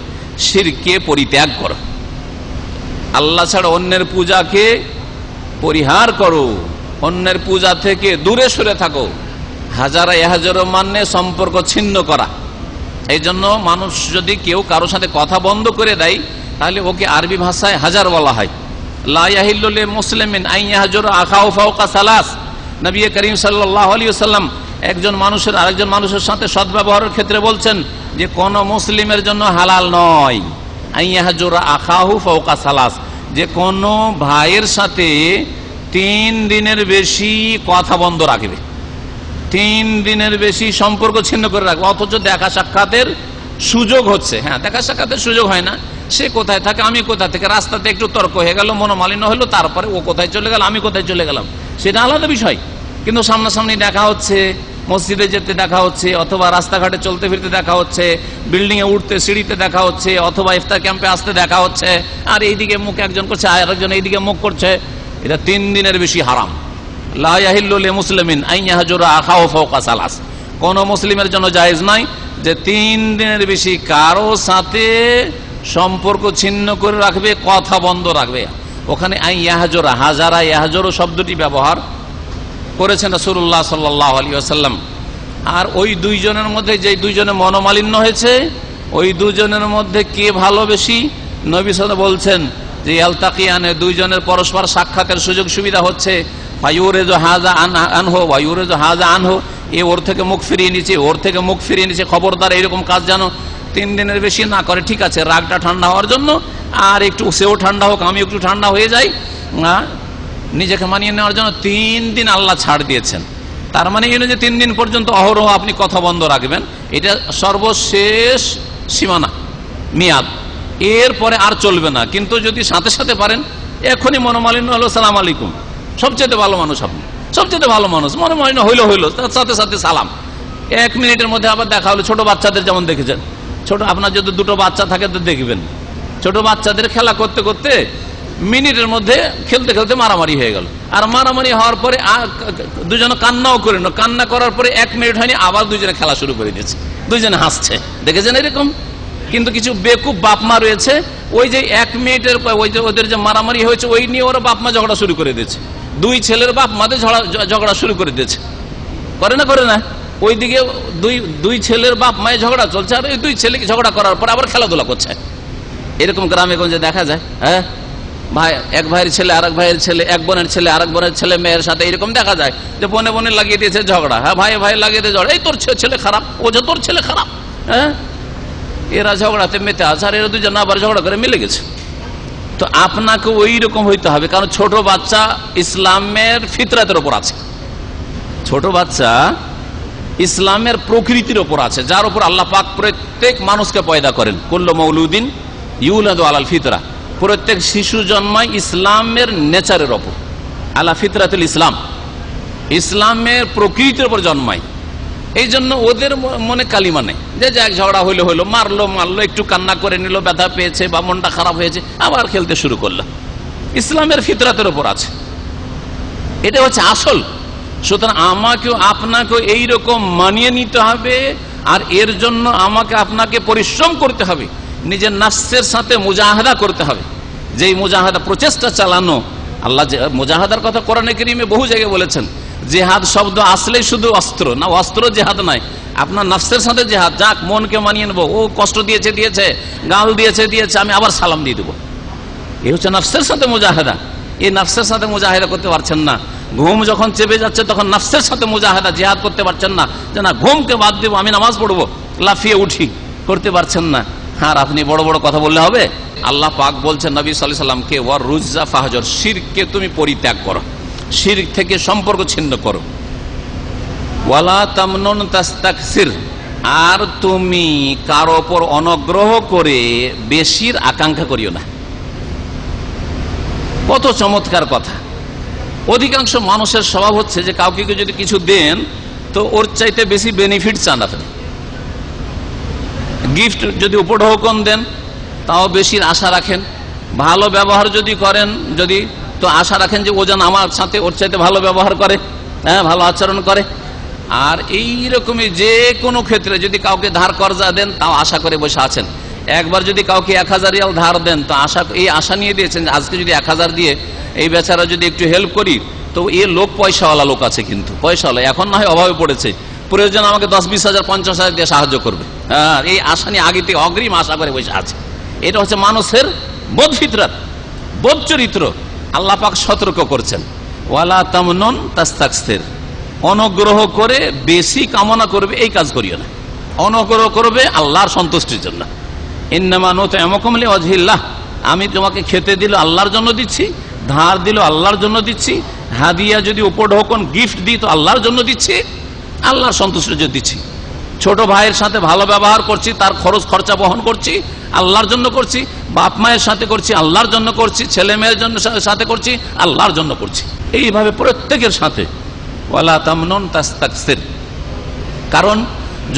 শিরকে পরিত্যাগ করো, আল্লাহ ছাড়া অন্যের পূজাকে পরিহার করো, অন্যের পূজা থেকে দূরে সরে থাকো। হাজারা এহাজারো মানে সম্পর্ক ছিন্ন করা। এই জন্য মানুষ যদি কেউ কারোর সাথে কথা বন্ধ করে দেয়, তাহলে ওকে আরবি ভাষায় হাজার বলা হয়। লা ইয়াহিল্লু লিল মুসলিমিন আন ইয়াহজুরা আখাহু ফাওকা সালাস। নবী করিম সাল্লাল্লাহু আলাইহি ওয়াসাল্লাম একজন মানুষের আরেকজন মানুষের সাথে সদ্ব্যবহারের ক্ষেত্রে বলছেন যে কোন মুসলিমের জন্য হালাল নয় আন ইয়াহজুরা আখাহু ফাওকা সালাস, যে কোন ভাইয়ের সাথে 3 দিনের বেশি কথা বন্ধ রাখবে, 3 দিনের বেশি সম্পর্ক ছিন্ন করে রাখবে, অথচ দেখা সাক্ষাতের সুযোগ হচ্ছে। হ্যাঁ, দেখা সাক্ষাতের সুযোগ হয় না, সে কোথায় থাকে আমি কোথায় থেকে, রাস্তাতে একটু তর্ক হয়ে গেল, মনোমালিন্য হলো, তারপরে ও কোথায় চলে গেল আমি কোথায় চলে গেলাম, সেটা আলাদা বিষয়। কিন্তু সামনাসামনি দেখা হচ্ছে, মসজিদে যেতে দেখা হচ্ছে, অথবা রাস্তাঘাটে চলতে ফিরতে দেখা হচ্ছে, বিল্ডিং এ উঠতে সিঁড়িতে দেখা হচ্ছে, অথবা ইফতার ক্যাম্পে আসতে দেখা হচ্ছে, আর এইদিকে মুখ একজন করছে আর একজন এইদিকে মুখ করছে, এটা 3 দিনের বেশি হারাম। লা ইয়াহিল্লু লিল মুসলিমিন আন ইয়াহজুরা আখাহু ফাওকা সালাস, কোন মুসলিমের জন্য জায়েজ নাই যে 3 দিনের বেশি কারো সাথে সম্পর্ক ছিন্ন করে রাখবে, কথা বন্ধ রাখবে। ওখানে আন ইয়াহজুরা, হাজারা ইয়াহজুরু শব্দটি ব্যবহার করেছেন রাসূলুল্লাহ সাল্লাল্লাহু আলাইহি ওয়াসাল্লাম। আর ওই দুইজনের মধ্যে যে দুইজনে মনোমালিন্য হয়েছে, ওই দুজনের মধ্যে কে ভালো বেশি, নবী সাল্লাল্লাহু বলছেন যে আলতাকিয়ানে, দুইজনের পরস্পর সাক্ষাতের সুযোগ সুবিধা হচ্ছে, ফায়ুরিজু হাযা আনহু ওয়া ইউরিজু হাযা আনহু, এ ওর থেকে মুখ ফিরিয়ে নিচ্ছে, ওর থেকে মুখ ফিরিয়ে নিচ্ছে, খবরদার এরকম কাজ যেন 3 দিনের বেশি না করে। ঠিক আছে, রাগটা ঠান্ডা হওয়ার জন্য, আর একটু সেও ঠান্ডা হোক, আমি একটু ঠান্ডা হয়ে যাই, নিজেকে মানিয়ে নেওয়ার জন্য 3 দিন আল্লাহ ছাড় দিয়েছেন। তার মানে এই নয় যে 3 দিন পর্যন্ত অহরহ আপনি কথা বন্ধ রাখবেন, এটা সর্বশেষ সীমানা, মেয়াদ, এরপরে আর চলবে না। কিন্তু যদি সাথে সাথে পারেন, এখনই মনোমালিন্য হলো সালাম আলাইকুম, সবচেয়ে ভালো মানুষ আপনি, সবচেয়ে ভালো মানুষ, মনোমালিন্য হইলো তার সাথে সাথে সালাম, 1 মিনিটের মধ্যে আবার দেখা হলো। ছোট বাচ্চাদের যেমন দেখেছেন, ছোট আপনার যদি 2টো বাচ্চা থাকে তো দেখবেন, ছোট বাচ্চাদের খেলা করতে করতে মিনিটের মধ্যে খেলতে খেলতে মারামারি হয়ে গেল, আর মারামারি হওয়ার পরে দুজনে কান্নাও করে না, কান্না করার পরে 1 মিনিট হয়নি, আবার দুজনে খেলা শুরু করে দিয়েছে, দুজনে হাসছে, দেখেছেন এরকম। কিন্তু কিছু বেকুব বাপ মা রয়েছে, ওই যে 1 মিনিটের ওই যে ওদের যে মারামারি হয়েছে, ওই নিয়ে ওরা বাপ মা ঝগড়া শুরু করে দিয়েছে, 2 ছেলের বাপ মাদের ঝগড়া শুরু করে দিয়েছে, করে না ওইদিকে দুই ছেলের বাপ মায়ের ঝগড়া চলছে, আর ওই 2 ছেলে ঝগড়া করার পর আবার খেলাধুলা করছে। এরকম গ্রামে গঞ্জে দেখা যায়। হ্যাঁ, ভাই, এক ভাইয়ের ছেলে আরেক ভাইয়ের ছেলে, এক বোনের ছেলে আরেক বোনের ছেলে মেয়ের সাথে এরকম দেখা যায় যে বোনে বোনে লাগিয়ে দিয়েছে ঝগড়া। হ্যাঁ, ভাই ভাই লাগিয়ে দিয়ে ঝগড়া, এই তোর ছেলে খারাপ, ও যে তোর ছেলে খারাপ। হ্যাঁ, এরা ঝগড়াতে মেতে আছে, আর এরা দুজন আবার ঝগড়া করে মিলে গেছে। তো আপনাকে ওই রকম হইতে হবে, কারণ ছোট বাচ্চা ইসলামের ফিতরাতের ওপর আছে, ছোট বাচ্চা ইসলামের প্রকৃতির ওপর আছে, যার উপর আল্লাহ পাক প্রত্যেক মানুষকে পয়দা করেন। কুল্লু মাউলুদিন ইউলাদু আলাল ফিতরা, প্রত্যেক শিশু জন্মায় ইসলামের নেচারের ওপর, আলা ফিতরাতুল ইসলাম, ইসলামের প্রকৃতির ওপর জন্মায়। এই জন্য ওদের মনে কালিমা নেই যে এক ঝগড়া হইলো, মারলো, একটু কান্না করে নিল, ব্যথা পেয়েছে বা মনটা খারাপ হয়েছে, আবার খেলতে শুরু করলো। ইসলামের ফিতরাতের ওপর আছে, এটা হচ্ছে আসল। সুতরাং আমাকেও আপনাকেও এইরকম মানিয়ে নিতে হবে, আর এর জন্য আমাকে আপনাকে পরিশ্রম করতে হবে, নিজের নাফসের সাথে মুজাহাদা করতে হবে। যেই মুজাহাদা, প্রচেষ্টা চালানো, আল্লাহ মুজাহাদার কথা কোরআনে কারীমে বহু জায়গায় বলেছেন। জেহাদ শব্দ আসলে শুধু অস্ত্র না, অস্ত্র জেহাদ নাই, আপনার নাফসের সাথে জেহাদ। যাক, মনকে মানিয়ে নেবো, ও কষ্ট দিয়েছে, গাল দিয়েছে, আমি আবার সালাম দিয়ে দেবো, এই হচ্ছে নাফসের সাথে মুজাহাদা। এই নাফসের সাথে মুজাহাদা করতে পারছেন না, ঘুম যখন চেপে যাচ্ছে তখন নাফসের সাথে মুজাহাদা, জিহাদ করতে পারছেন না, যে না ঘুমকে বাদ দেবো, আমি নামাজ পড়বো, লাফিয়ে উঠি, করতে পারছেন না। আর আপনি বড় বড় কথা বললে হবে? আল্লাহ পাক বলছেন নবী সাল্লাল্লাহু আলাইহি সাল্লামকে, ওয়ার রুজ্জা ফাহজর, শিরককে তুমি পরিত্যাগ করো, শিরক থেকে সম্পর্ক ছিন্ন করো। ওয়ালা তামনুন তাস্তাকসির, আর তুমি কারো ওপর অনগ্রহ করে বেশির আকাঙ্ক্ষা করিও না। কত চমৎকার কথা। অধিকাংশ মানুষের স্বভাব হচ্ছে যে কাউকে যদি কিছু দেন তো ওর চাইতে বেশি বেনিফিট চান আপনি। গিফট যদি উপঢৌকন দেন তাও বেশির আশা রাখেন, ভালো ব্যবহার যদি করেন যদি তো আশা রাখেন যে ও যেন আমার সাথে ওর চাইতে ভালো ব্যবহার করে, হ্যাঁ ভালো আচরণ করে। আর এই রকমই যে কোনো ক্ষেত্রে যদি কাউকে ধার কর্জা দেন তাও আশা করে বসে আছেন। একবার যদি কাউকে 1000 রিয়াল ধার দেন তো এই আশা নিয়ে দিয়েছেন যে আজকে যদি 1000 দিয়ে এই বেচারা যদি একটু হেল্প করি তো এ লোক পয়সাওয়ালা লোক আছে, কিন্তু পয়সাওয়ালা, এখন না হয় অভাবে পড়েছে, প্রয়োজন আমাকে 10-20 হাজার 50 হাজার দিয়ে সাহায্য করবে। হ্যাঁ, এই আশা নিয়ে আগে থেকে অগ্রিম আশা করে বসে আছে। এটা হচ্ছে মানুষের বোধ ফিতরাত, বোধ চরিত্র। আল্লাহ পাক সতর্ক করছেন, ওয়ালা তামনুন তাস্তাকসির, অনুগ্রহ করে বেশি কামনা করবে এই কাজ করিও না। অনুগ্রহ করবে আল্লাহর সন্তুষ্টির জন্য। ইন্নামা নুতইমুকুম লিওয়াজহিল্লাহ, আমি তোমাকে খেতে দিল আল্লাহর জন্য দিচ্ছি, ধার দিল আল্লাহর জন্য দিচ্ছি, হাদিয়া যদি উপঢৌকন গিফট দিই তো আল্লাহর জন্য দিচ্ছি, আল্লাহর সন্তুষ্টির জন্য দিচ্ছি। ছোট ভাইয়ের সাথে ভালো ব্যবহার করছি, তার খরচ খরচা বহন করছি, আল্লাহর জন্য করছি। বাপ মায়ের সাথে করছি, আল্লাহর জন্য করছি। ছেলে মেয়ের জন্য সাথে করছি, আল্লাহর জন্য করছি। এইভাবে প্রত্যেকের সাথে ওয়ালা তামনুন তাস্তাকসির। কারণ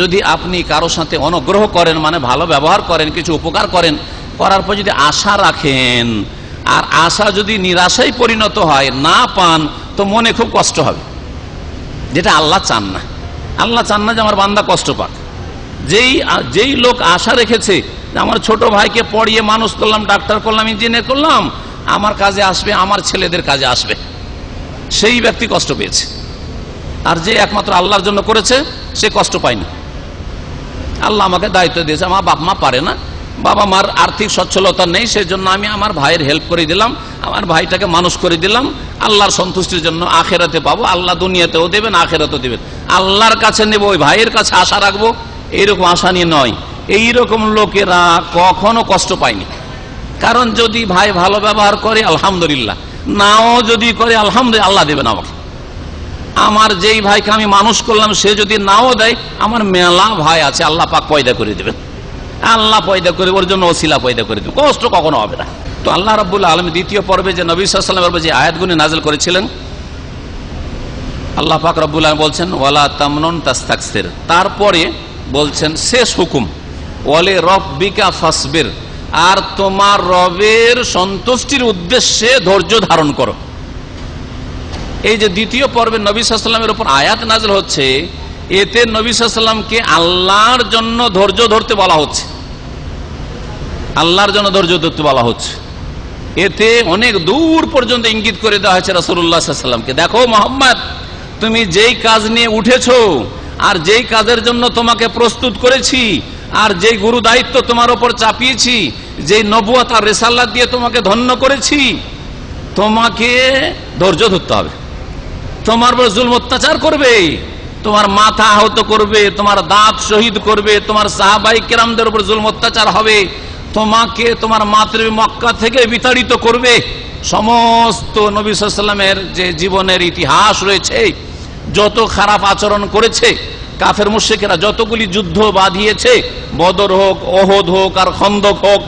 যদি আপনি কারো সাথে অনুগ্রহ করেন মানে ভালো ব্যবহার করেন, কিছু উপকার করেন, করার পর যদি আশা রাখেন আর আশা যদি নিরাশায় পরিণত হয়, না পান, তো মনে খুব কষ্ট হবে, যেটা আল্লাহ চান না। আল্লাহ চান না যে আমার বান্দা কষ্ট পাক। যেই লোক আশা রেখেছে যে আমার ছোট ভাইকে পড়িয়ে মানুষ করলাম, ডাক্তার করলাম, ইঞ্জিনিয়ার করলাম, আমার কাজে আসবে, আমার ছেলেদের কাজে আসবে, সেই ব্যক্তি কষ্ট পেয়েছে। আর যে একমাত্র আল্লাহর জন্য করেছে সে কষ্ট পায়নি। আল্লাহ আমাকে দায়িত্ব দিয়েছে, আমার বাপ মা পারে না, বাবা মার আর্থিক সচ্ছলতা নেই, সেই জন্য আমি আমার ভাইয়ের হেল্প করে দিলাম, আমার ভাইটাকে মানুষ করে দিলাম, আল্লাহর সন্তুষ্টির জন্য। আখেরাতে পাবো, আল্লাহ দুনিয়াতেও দেবেন, আখেরাতেও দেবেন। আল্লাহর কাছে নেব, ওই ভাইয়ের কাছে আশা রাখবো, এইরকম আশা নিয়ে নয়। এইরকম লোকেরা কখনো কষ্ট পায়নি। কারণ যদি ভাই ভালো ব্যবহার করে আলহামদুলিল্লাহ, নাও যদি করে আলহামদুলিল্লাহ, আল্লাহ দেবেন আমাকে। আমার যেই ভাইকে আমি মানুষ করলাম সে যদি নাও দেয়, আমার মেলা ভাই আছে, আল্লাহ পাক পয়দা করে দেবেন, আল্লাহ পয়দা করে ওর জন্য ওসিলা পয়দা করে দেবেন, কষ্ট কখনো হবে না। তো আল্লাহ রাব্বুল আলামিন দ্বিতীয় পর্বে যে নবী সাল্লাল্লাহু আলাইহি ওয়াসাল্লামের যে আয়াতগুলি নাযিল করেছিলেন, আল্লাহ পাক রাব্বুল আলামিন বলছেন ওয়ালা তামনুন তাস্তাকসির। তারপরে বলছেন শেষ হুকুম, ওয়ালি রাব্বিকা ফাসবির, আর তোমার রবের সন্তুষ্টির উদ্দেশ্যে ধৈর্য ধারণ করো। এই যে দ্বিতীয় পর্বে নবী সাল্লাল্লাহু আলাইহি ওয়াসাল্লামের উপর আয়াত নাযিল হচ্ছে, এতে নবী সাল্লাল্লাহু আলাইহি ওয়াসাল্লামকে আল্লাহর জন্য ধৈর্য ধরতে বলা হচ্ছে, আল্লাহর জন্য ধৈর্য ধরতে বলা হচ্ছে। এতে অনেক দূর পর্যন্ত ইঙ্গিত করে দেওয়া হয়েছে রাসূলুল্লাহ সাল্লাল্লাহু আলাইহি ওয়াসাল্লামকে, দেখো মুহাম্মদ, তুমি যেই কাজ নিয়ে উঠেছো আর যেই কাজের জন্য তোমাকে প্রস্তুত করেছি আর যেই গুরু দায়িত্ব তোমার উপর চাপিয়েছি, যেই নবুয়ত আর রিসালাত দিয়ে তোমাকে ধন্য করেছি, তোমাকে ধৈর্য ধরতে হবে। তোমার উপর জুলম অত্যাচার করবে, তোমার মাথা আহত করবে, তোমার দাঁত শহীদ করবে, তোমার সাহাবাই কেরামদের উপর জুলম অত্যাচার হবে, তোমাকে তোমার মাতৃভূমি মক্কা থেকে বিতাড়িত করবে। সমস্ত নবী সাল্লাল্লাহু আলাইহি ওয়াসাল্লামের যে জীবনের ইতিহাস রয়েছে, যত খারাপ আচরণ করেছে কাফের মুশরিকরা, যতগুলি যুদ্ধ বাঁধিয়েছে, বদর হোক, ওহদ হোক আর খন্দক হোক,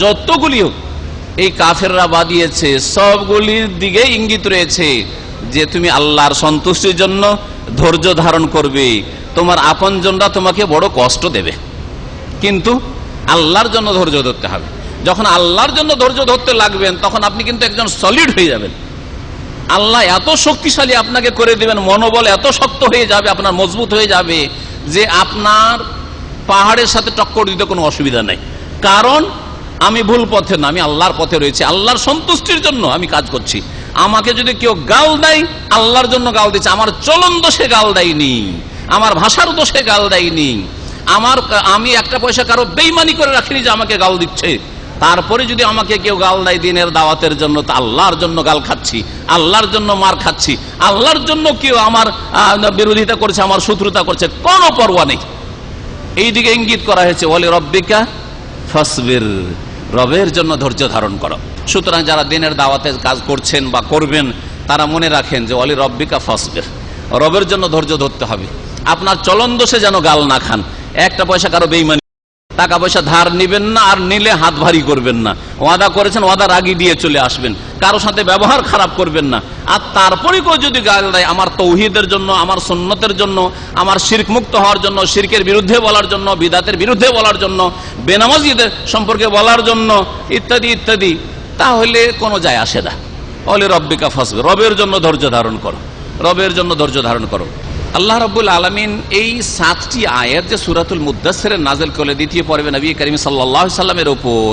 যতগুলি হোক এই কাফেররা বাঁধিয়েছে, সবগুলির দিকে ইঙ্গিত রয়েছে যে তুমি আল্লাহর সন্তুষ্টির জন্য ধৈর্য ধারণ করবে। তোমার আপনজনরা তোমাকে বড় কষ্ট দেবে, কিন্তু আল্লাহর জন্য ধৈর্য ধরতে হবে। যখন আল্লাহর জন্য ধৈর্য ধরতে লাগবেন তখন আপনি কিন্তু একজন সলিড হয়ে যাবেন। আল্লাহ এত শক্তিশালী আপনাকে করে দেবেন, মনোবল এত শক্ত হয়ে যাবে, আপনার মজবুত হয়ে যাবে যে আপনার পাহাড়ের সাথে টক্কর দিতে কোনো অসুবিধা নেই। কারণ আমি ভুল পথে না, আমি আল্লাহর পথে রয়েছি, আল্লাহর সন্তুষ্টির জন্য আমি কাজ করছি। আমাকে যদি কেউ গাল দেয়, আল্লাহর জন্য গাল দিচ্ছে, আমার চলন দোষে গাল দেয়নি, আমার ভাষার দোষে গাল দেয়নি, আমি একটা পয়সা কারো বেইমানি করে রাখিনি যে আমাকে গাল দিচ্ছে, তারপরে যদি আমাকে কেউ গাল দেয় দিনের দাওয়াতের জন্য, তো আল্লাহর জন্য গাল খাচ্ছি, আল্লাহর জন্য মার খাচ্ছি, আল্লাহর জন্য কেউ আমার বিরোধিতা করছে, আমার শত্রুতা করছে, কোনো পরোয়া নেই। এইদিকে ইঙ্গিত করা হয়েছে ওয়ালি রব্বিকা ফাসবির, রবের জন্য ধৈর্য ধারণ করো। সুতরাং যারা দিনের দাওয়াতে কাজ করছেন বা করবেন তারা মনে রাখেন যে ওয়ালি রব্বিকা ফাসবির, রবের জন্য ধৈর্য ধরতে হবে। আপনার চলন দোষে যেন গাল না খান। একটা পয়সা কারো বেইমানি, টাকা পয়সা ধার নিবেন না, আর নিলে হাত ভারী করবেন না। ওয়াদা করেছেন ওয়াদার আগে দিয়ে চলে আসবেন। কারো সাথে ব্যবহার খারাপ করবেন না। আর তারপরে কেউ যদি গাল দেয় আমার তৌহিদের জন্য, আমার সুন্নতের জন্য, আমার শিরক মুক্ত হওয়ার জন্য, শিরকের বিরুদ্ধে বলার জন্য, বিদাতের বিরুদ্ধে বলার জন্য, বেনামাজিদের সম্পর্কে বলার জন্য ইত্যাদি ইত্যাদি, তাহলে কোনো যায় আসে না। ওয়ালি রব্বিকা ফাসবির, রবের জন্য ধৈর্য ধারণ করো, রবের জন্য ধৈর্য ধারণ করো। আল্লাহ রাব্বুল আলামিন এই 7টি আয়াত যে সূরাতুল মুদ্দাসসিরে নাযিল করলেন দ্বিতীয় পর্বে নবী করিম সাল্লাল্লাহু আলাইহি সাল্লামের উপর,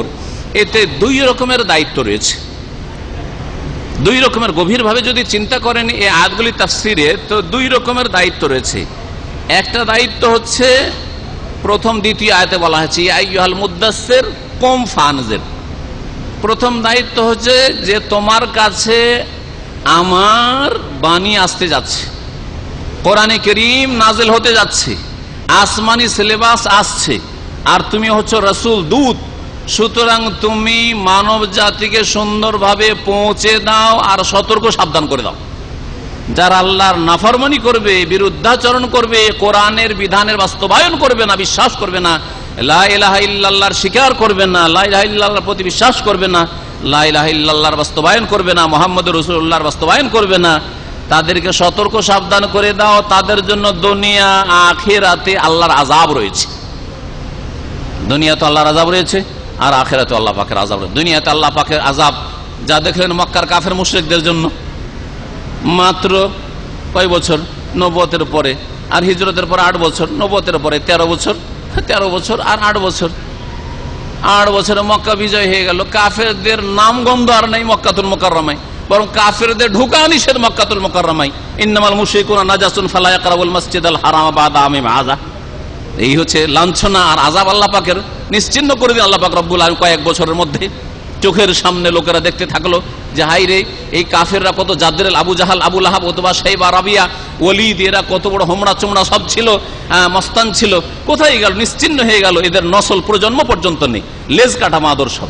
এতে 2 রকমের দায়িত্ব রয়েছে। 2 রকমের, গভীরভাবে যদি চিন্তা করেন এই আয়াতগুলি তাফসিরে, তো 2 রকমের দায়িত্ব রয়েছে। একটা দায়িত্ব হচ্ছে প্রথম দ্বিতীয় আয়াতে বলা হয়েছে ইয়া আইয়ুহাল মুদ্দাসসির কুম ফানজির। প্রথম দায়িত্ব হচ্ছে যে তোমার কাছে আমার বাণী আসতে যাচ্ছে, কোরআনে কারীম নাযিল হতে যাচ্ছে, আসমানি সিলেবাস আসছে, আর তুমি হচ্ছে রাসূল, দূত। সুতরাং তুমি মানব জাতিকে সুন্দরভাবে পৌঁছে দাও আর সতর্ক সাবধান করে দাও। যারা আল্লাহর নাফরমানি করবে, বিরুদ্ধাচরণ করবে, কোরআনের বিধানের বাস্তবায়ন করবে না, বিশ্বাস করবে না, লা ইলাহা ইল্লাল্লাহর স্বীকার করবে না, লা ইলাহা ইল্লাল্লাহর প্রতি বিশ্বাস করবে না, লা ইলাহা ইল্লাল্লাহর বাস্তবায়ন করবে না, মুহাম্মদুর রাসূলুল্লাহর বাস্তবায়ন করবে না, তাদেরকে সতর্ক সাবধান করে দাও। তাদের জন্য দুনিয়া আখিরাতে আল্লাহর আযাব রয়েছে। দুনিয়াতে আল্লাহর আযাব রয়েছে আর আখিরাতে আল্লাহ পাকের আযাব রয়েছে। দুনিয়াতে আল্লাহ পাকের আযাব যা দেখলেন মক্কার কাফের মুশরিকদের জন্য, মাত্র কয় বছর, নবুয়তের পরে, আর হিজরতের পরে 8 বছর, নবুয়তের পরে 13 বছর, 13 বছর আর 8 বছর, 8 বছরে মক্কা বিজয় হয়ে গেল। কাফেরদের নাম গন্ধ আর নাই মক্কাতুল মুকাররমায়, বরং কাফেরদের ঢোকা নিষেধ মক্কাতুল মুকাররমায়। ইন্নামাল মুশরিকুনা নাজাসুন ফালা ইয়াকরাবুল মাসজিদাল হারাম বাদা আমিম হাযা। এই হচ্ছে লাঞ্ছনা আর আযাব আল্লাহ পাকের নিশ্চিহ্ন করে দিন আল্লাহ পাক রব্বুল আলামিন কয়েক বছরের মধ্যে। চোখের সামনে লোকেরা দেখতে থাকলো যে হাই রে, এই কাফেররা কত জাদ্রেল, আবু জাহাল, আবু লাহাব, অথবা শাইবা, রাবিয়া, ওয়ালিদ, এরা কত বড় হোমরা চোমরা সব ছিল, মস্তান ছিল, কোথায় গেল? নিশ্চিহ্ন হয়ে গেল। এদের নসল প্রজন্ম পর্যন্ত নেই। লেজ কাটা মাদর সব,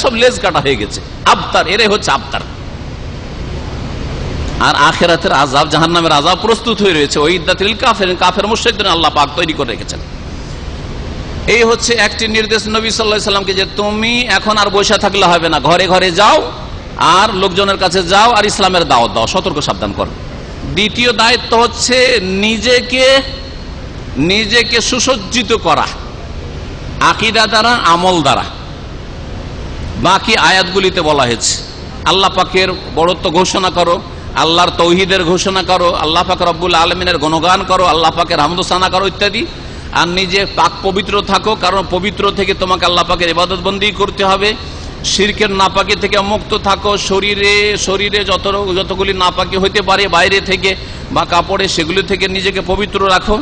সব লেজ কাটা হয়ে গেছে। আবতার, এরাই হচ্ছে আবতার। আর আখিরাতের আযাব, জাহান্নামের আযাব প্রস্তুত হয়ে রয়েছে। ওইদাতিল কাফের, কাফের মুশরিকদের আল্লাহ পাক তৈরি করে রেখেছেন। এই হচ্ছে একটি নির্দেশ নবী সাল্লাল্লাহু আলাইহি সাল্লামকে, যে তুমি এখন আর বসে থাকলে হবে না, ঘরে ঘরে যাও আর লোকজনের কাছে যাও আর ইসলামের দাওয়াত দাও, সতর্ক সাবধান করো। দ্বিতীয় দায়িত্ব হচ্ছে নিজেকে সুসজ্জিত করা, আকীদা দ্বারা, আমল দ্বারা। বাকি আয়াতগুলিতে বলা হয়েছে আল্লাহ পাকের বড়ত্ব ঘোষণা করো, আল্লাহর তৌহিদের ঘোষণা করো, আল্লাহ পাক রব্বুল আলামিনের গুণগান করো, আল্লাহ পাকের হামদ সানা করো ইত্যাদি। আর নিজে পাক পবিত্র থাকো, কারণ পবিত্র থেকে তোমাকে আল্লাহ পাকের ইবাদত বন্দেগী করতে হবে। শিরকের নাপাকি থেকে মুক্ত থাকো। শরীরে যতগুলি নাপাকি হইতে পারে বাইরে থেকে বা কাপড়ে, সেগুলি থেকে নিজেকে পবিত্র রাখো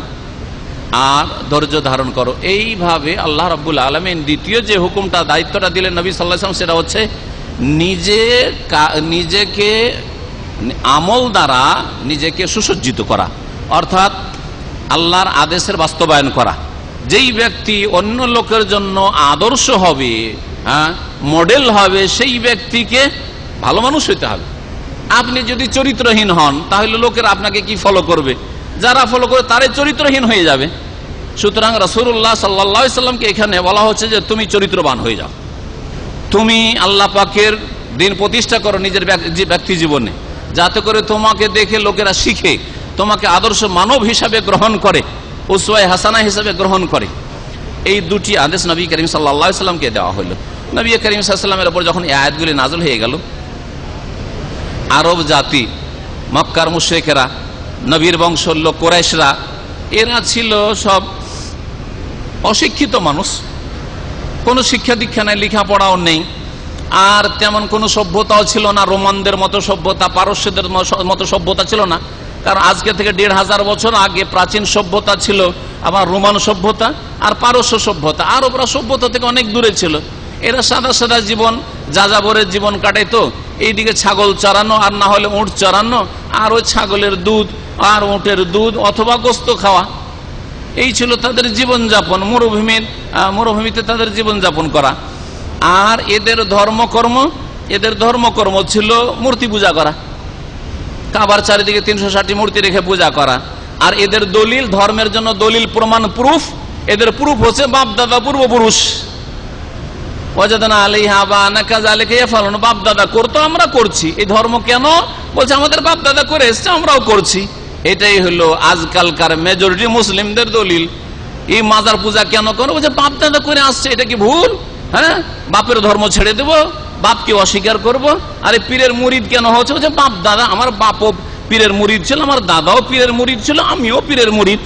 আর ধৈর্য ধারণ করো। এইভাবে আল্লাহ রাব্বুল আলামিন দ্বিতীয় যে হুকুমটা, দায়িত্বটা দিলেন নবী সাল্লাল্লাহু আলাইহি ওয়াসাল্লাম, সেটা হচ্ছে নিজেকে আমল দ্বারা নিজেকে সুসজ্জিত করা, অর্থাৎ আল্লাহর আদেশের বাস্তবায়ন করা। যেই ব্যক্তি অন্য লোকের জন্য আদর্শ হবে, মডেল হবে, সেই ব্যক্তিকে ভালো মানুষ হইতে হবে। আপনি যদি চরিত্রহীন হন তাহলে লোকের আপনাকে কি ফলো করবে? যারা ফলো করে তারাই চরিত্রহীন হয়ে যাবে। সুতরাং রাসূলুল্লাহ সাল্লাল্লাহু আলাইহি সাল্লামকে এখানে বলা হচ্ছে যে তুমি চরিত্রবান হয়ে যাও, তুমি আল্লাহ পাকের দিন প্রতিষ্ঠা করো নিজের ব্যক্তি জীবনে, যাতে করে তোমাকে দেখে লোকেরা শিখে, তোমাকে আদর্শ মানব হিসাবে গ্রহণ করে, উসওয়ায়ে হাসানা হিসাবে গ্রহণ করে। এই দুটি আদেশ নবী করিম সাল্লাল্লাহু আলাইহি সাল্লামকে দেওয়া হলো। নবী করিম সাল্লাল্লাহু আলাইহি সাল্লামের উপর যখন এই আয়াতগুলি নাযিল হয়ে গেল, আরব জাতি, মক্কার মুশরিকেরা, নবীর বংশের লোক কুরাইশরা, এরা ছিল সব অশিক্ষিত মানুষ, কোনো শিক্ষা দীক্ষা নেই, লেখাপড়াও নেই, আর তেমন কোনো সভ্যতাও ছিল না। রোমানদের মতো সভ্যতা, পারস্যদের মতো সভ্যতা ছিল না। কারণ আজকে থেকে 1500 বছর আগে প্রাচীন সভ্যতা ছিল আমার রোমান সভ্যতা আর পারস্য সভ্যতা। আরবরা সভ্যতা থেকে অনেক দূরে ছিল। এরা সাদা সাদা জীবন, যাযাবরের জীবন কাটাইতো। এইদিকে ছাগল চড়ানো, আর না হলে উঁট চড়ানো, আর ওই ছাগলের দুধ আর উঁটের দুধ অথবা গোস্ত খাওয়া, এই ছিল তাদের জীবনযাপন। মরুভূমিতে তাদের জীবনযাপন করা। আর এদের ধর্মকর্ম ছিল মূর্তি পূজা করা, কাবার চারিদিকে 360টি মূর্তি রেখে পূজা করা। আর এদের দলিল, ধর্মের জন্য দলিল, প্রমাণ, প্রুফ, এদের প্রুফ হচ্ছে বাপ দাদা পূর্বপুরুষ। বাপ দাদা করতো, আমরা করছি। এই ধর্ম কেন? বলছে আমাদের বাপ দাদা করে এসছে, আমরাও করছি। এটাই হলো আজকালকার মেজরিটি মুসলিমদের দলিল। এই মাজার পূজা কেন করো? বলছে বাপ দাদা করে আসছে, এটা কি ভুল? হ্যাঁ, বাপের ধর্ম ছেড়ে দেবো, বাপকে অস্বীকার করব? আরে পীরের মুরিদ কেন হচ্ছে? বলছে বাপ দাদা, আমার বাপও পীরের মুরিদ ছিল, আমার দাদাও পীরের মুরিদ ছিল, আমিও পীরের মুরিদ।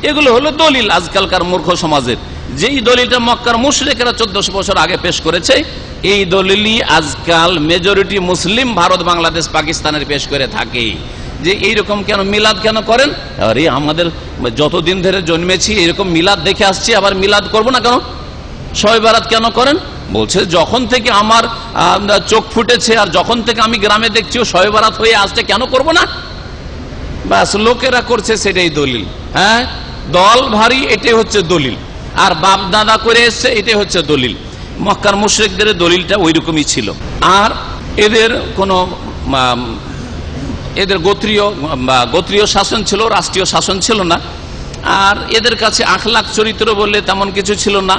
এগুলো হলো দলিল আজকালকার মূর্খ সমাজের। যেই দলিলটা মক্কার মুশরিকরা 1400 বছর আগে পেশ করেছে, এই দলিলই আজকাল মেজরিটি মুসলিম ভারত, বাংলাদেশ, পাকিস্তানের পেশ করে থাকে। যে এইরকম কেন মিলাদ কেন করেন? আরে আমাদের যতদিন ধরে জন্মেছি এরকম মিলাদ দেখে আসছি, আবার মিলাদ করব না কেন? শবে বরাত কেন করেন? বলছে যখন থেকে আমার চোখ ফুটেছে আর যখন থেকে আমি গ্রামে দেখছি ও শবে বরাত হয়ে আসছে, কেন করব না? ব্যাস, লোকেরা করছে, সেটাই দলিল। হ্যাঁ, দল ভারী, এটাই হচ্ছে দলিল। আর বাপ দাদা করে এসছে, এটাই হচ্ছে দলিল। মক্কার মুশরিকদের দলিলটা ওই রকমই ছিল। আর এদের গোত্রীয় শাসন ছিল, রাষ্ট্রীয় শাসন ছিল না। আর এদের কাছে আখলাক চরিত্র বললে তেমন কিছু ছিল না।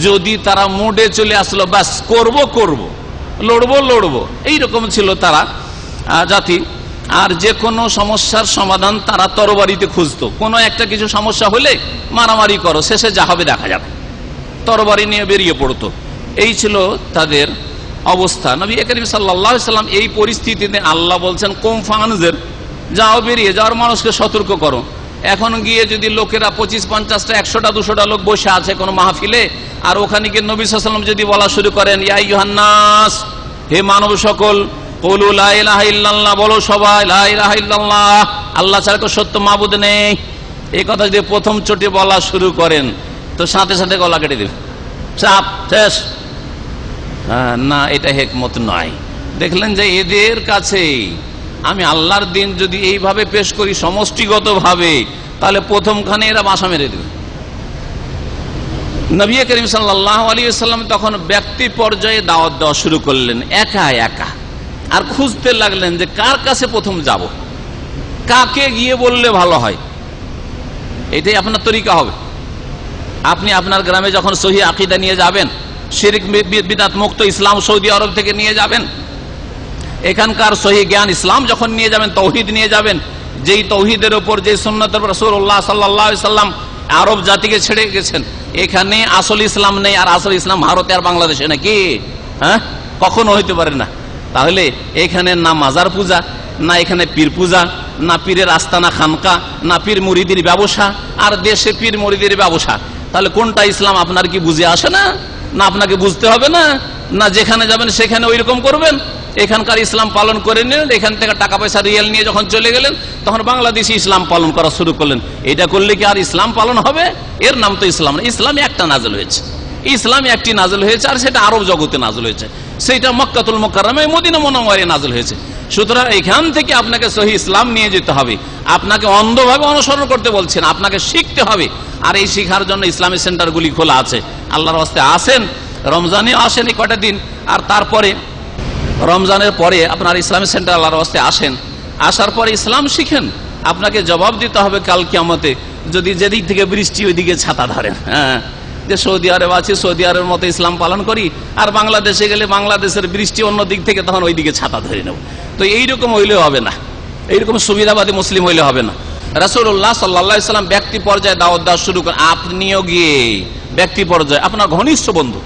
যদি তারা মুডে চলে আসলো, ব্যাস করব, লড়বো, এইরকম ছিল তারা জাতি। আর যে কোনো সমস্যার সমাধান তারা তরবারিতে খুঁজতো। কোনো একটা কিছু সমস্যা হলে মারামারি করো, শেষে যা হবে দেখা যাবে, তরবারি নিয়ে বেরিয়ে পড়তো। এই ছিল তাদের অবস্থা। নবী করিম সাল্লাল্লাহু আলাইহি সাল্লাম এই পরিস্থিতিতে আল্লাহ বলছেন কুম ফানজির, যাও, বেরিয়ে যাওয়ার মানুষকে সতর্ক করো। এখন গিয়ে যদি লোকেরা 25, 50টা, 100টা, 200টা লোক বসে আছে কোনো মাহফিলে, আর ওখানে গিয়ে নবী সাল্লাল্লাহু আলাইহি ওয়াসাল্লাম যদি বলা শুরু করেন, ইয়া আইয়ুহান নাস, হে মানব সকল, কুলু লা ইলাহা ইল্লাল্লাহ, বলো সবাই লা ইলাহা ইল্লাল্লাহ, আল্লাহ ছাড়া তো সত্য মাবুদ নেই, এই কথা যদি প্রথম চোটে বলা শুরু করেন তো সাথে সাথে গলা কেটে দেবে, চাপ শেষ। না, এটা হিকমত নয়। দেখলেন যে এদের কাছে আমি আল্লাহর দিন যদি এইভাবে পেশ করি সমষ্টিগতভাবে, তাহলে প্রথমখানে এরা বাসা মেরে দেবে। নবী করিম সাল্লাল্লাহু আলাইহি ওয়াসাল্লাম তখন ব্যক্তি পর্যায়ে দাওয়াত দেওয়া শুরু করলেন, একা একা। আর খুঁজতে লাগলেন যে কার কাছে প্রথম যাব, কাকে গিয়ে বললে ভালো হয়। এটাই আপনার তরিকা হবে। আপনি আপনার গ্রামে যখন সহি আকীদা নিয়ে যাবেন, শিরক বিদআত মুক্ত ইসলাম সৌদি আরব থেকে নিয়ে যাবেন, এখানকার সহি জ্ঞান ইসলাম যখন নিয়ে যাবেন, তৌহিদ নিয়ে যাবেন, যেই তৌহিদের উপর, যে সুন্নতের উপর রাসূলুল্লাহ সাল্লাল্লাহু আলাইহি সাল্লাম আরব জাতিকে ছেড়ে গেছেন, এখানে আসল ইসলাম নেই। আর আসল ইসলাম ভারতে আর বাংলাদেশে নাকি? হ্যাঁ, কখনো হইতে পারে না। তাহলে এখানে না মাজার পূজা, না এখানে পীর পূজা, না পীরের আস্তানা খানকা, না পীর মুরিদির ব্যবসা, আর দেশে পীর মুরিদির ব্যবসা। তাহলে কোনটা ইসলাম আপনার কি বুঝে আসে না? না আপনাকে বুঝতে হবে না? না যেখানে যাবেন সেখানে ওই রকম করবেন? এখানকার ইসলাম পালন করে নিলেন, এখান থেকে টাকা পয়সা রিয়াল নিয়ে যখন চলে গেলেন তখন বাংলাদেশি ইসলাম পালন করা শুরু করলেন। এটা করলে কি আর ইসলাম পালন হবে? এর নাম তো ইসলাম না। ইসলামে একটা নাজল হয়েছে, ইসলামে একটি নাজল হয়েছে, আর সেটা আরব জগতে নাজল হয়েছে, সেটা মক্কাতুল মুকাররমায় মদিনা মুনাওয়ারায় নাজল হয়েছে। সুতরাং এখান থেকে আপনাকে সহি ইসলাম নিয়ে যেতে হবে। আপনাকে অন্ধভাবে অনুসরণ করতে বলছেন, আপনাকে শিখতে হবে। আর এই শিখার জন্য ইসলামী সেন্টারগুলি খোলা আছে। আল্লাহর রাস্তে আসেন, রমজানে আসেন এই কটা দিন, আর তারপরে রমজানের পরে আপনার ইসলামী সেন্টার আল্লাহর রাস্তে আসেন। আসার পরে ইসলাম শিখেন। আপনাকে জবাব দিতে হবে কাল কিয়ামতে, যদি যেদিক থেকে বৃষ্টি ওইদিকে ছাতা ধরেন। হ্যাঁ, যে সৌদি আরব আছি, সৌদি আরবের মতো ইসলাম পালন করি, আর বাংলাদেশে গেলে বাংলাদেশের বৃষ্টি অন্য দিক থেকে, তখন ওইদিকে ছাতা ধরে নেব। তো এইরকম হইলে হবে না, এইরকম সুবিধাবাদী মুসলিম হইলে হবে না। রাসূলুল্লাহ সাল্লাল্লাহু আলাইহি ওয়াসাল্লাম ব্যক্তি পর্যায়ে দাওয়াত দেওয়া শুরু করেন। আপনিও গিয়ে ব্যক্তি পর্যায়ে আপনার ঘনিষ্ঠ বন্ধু,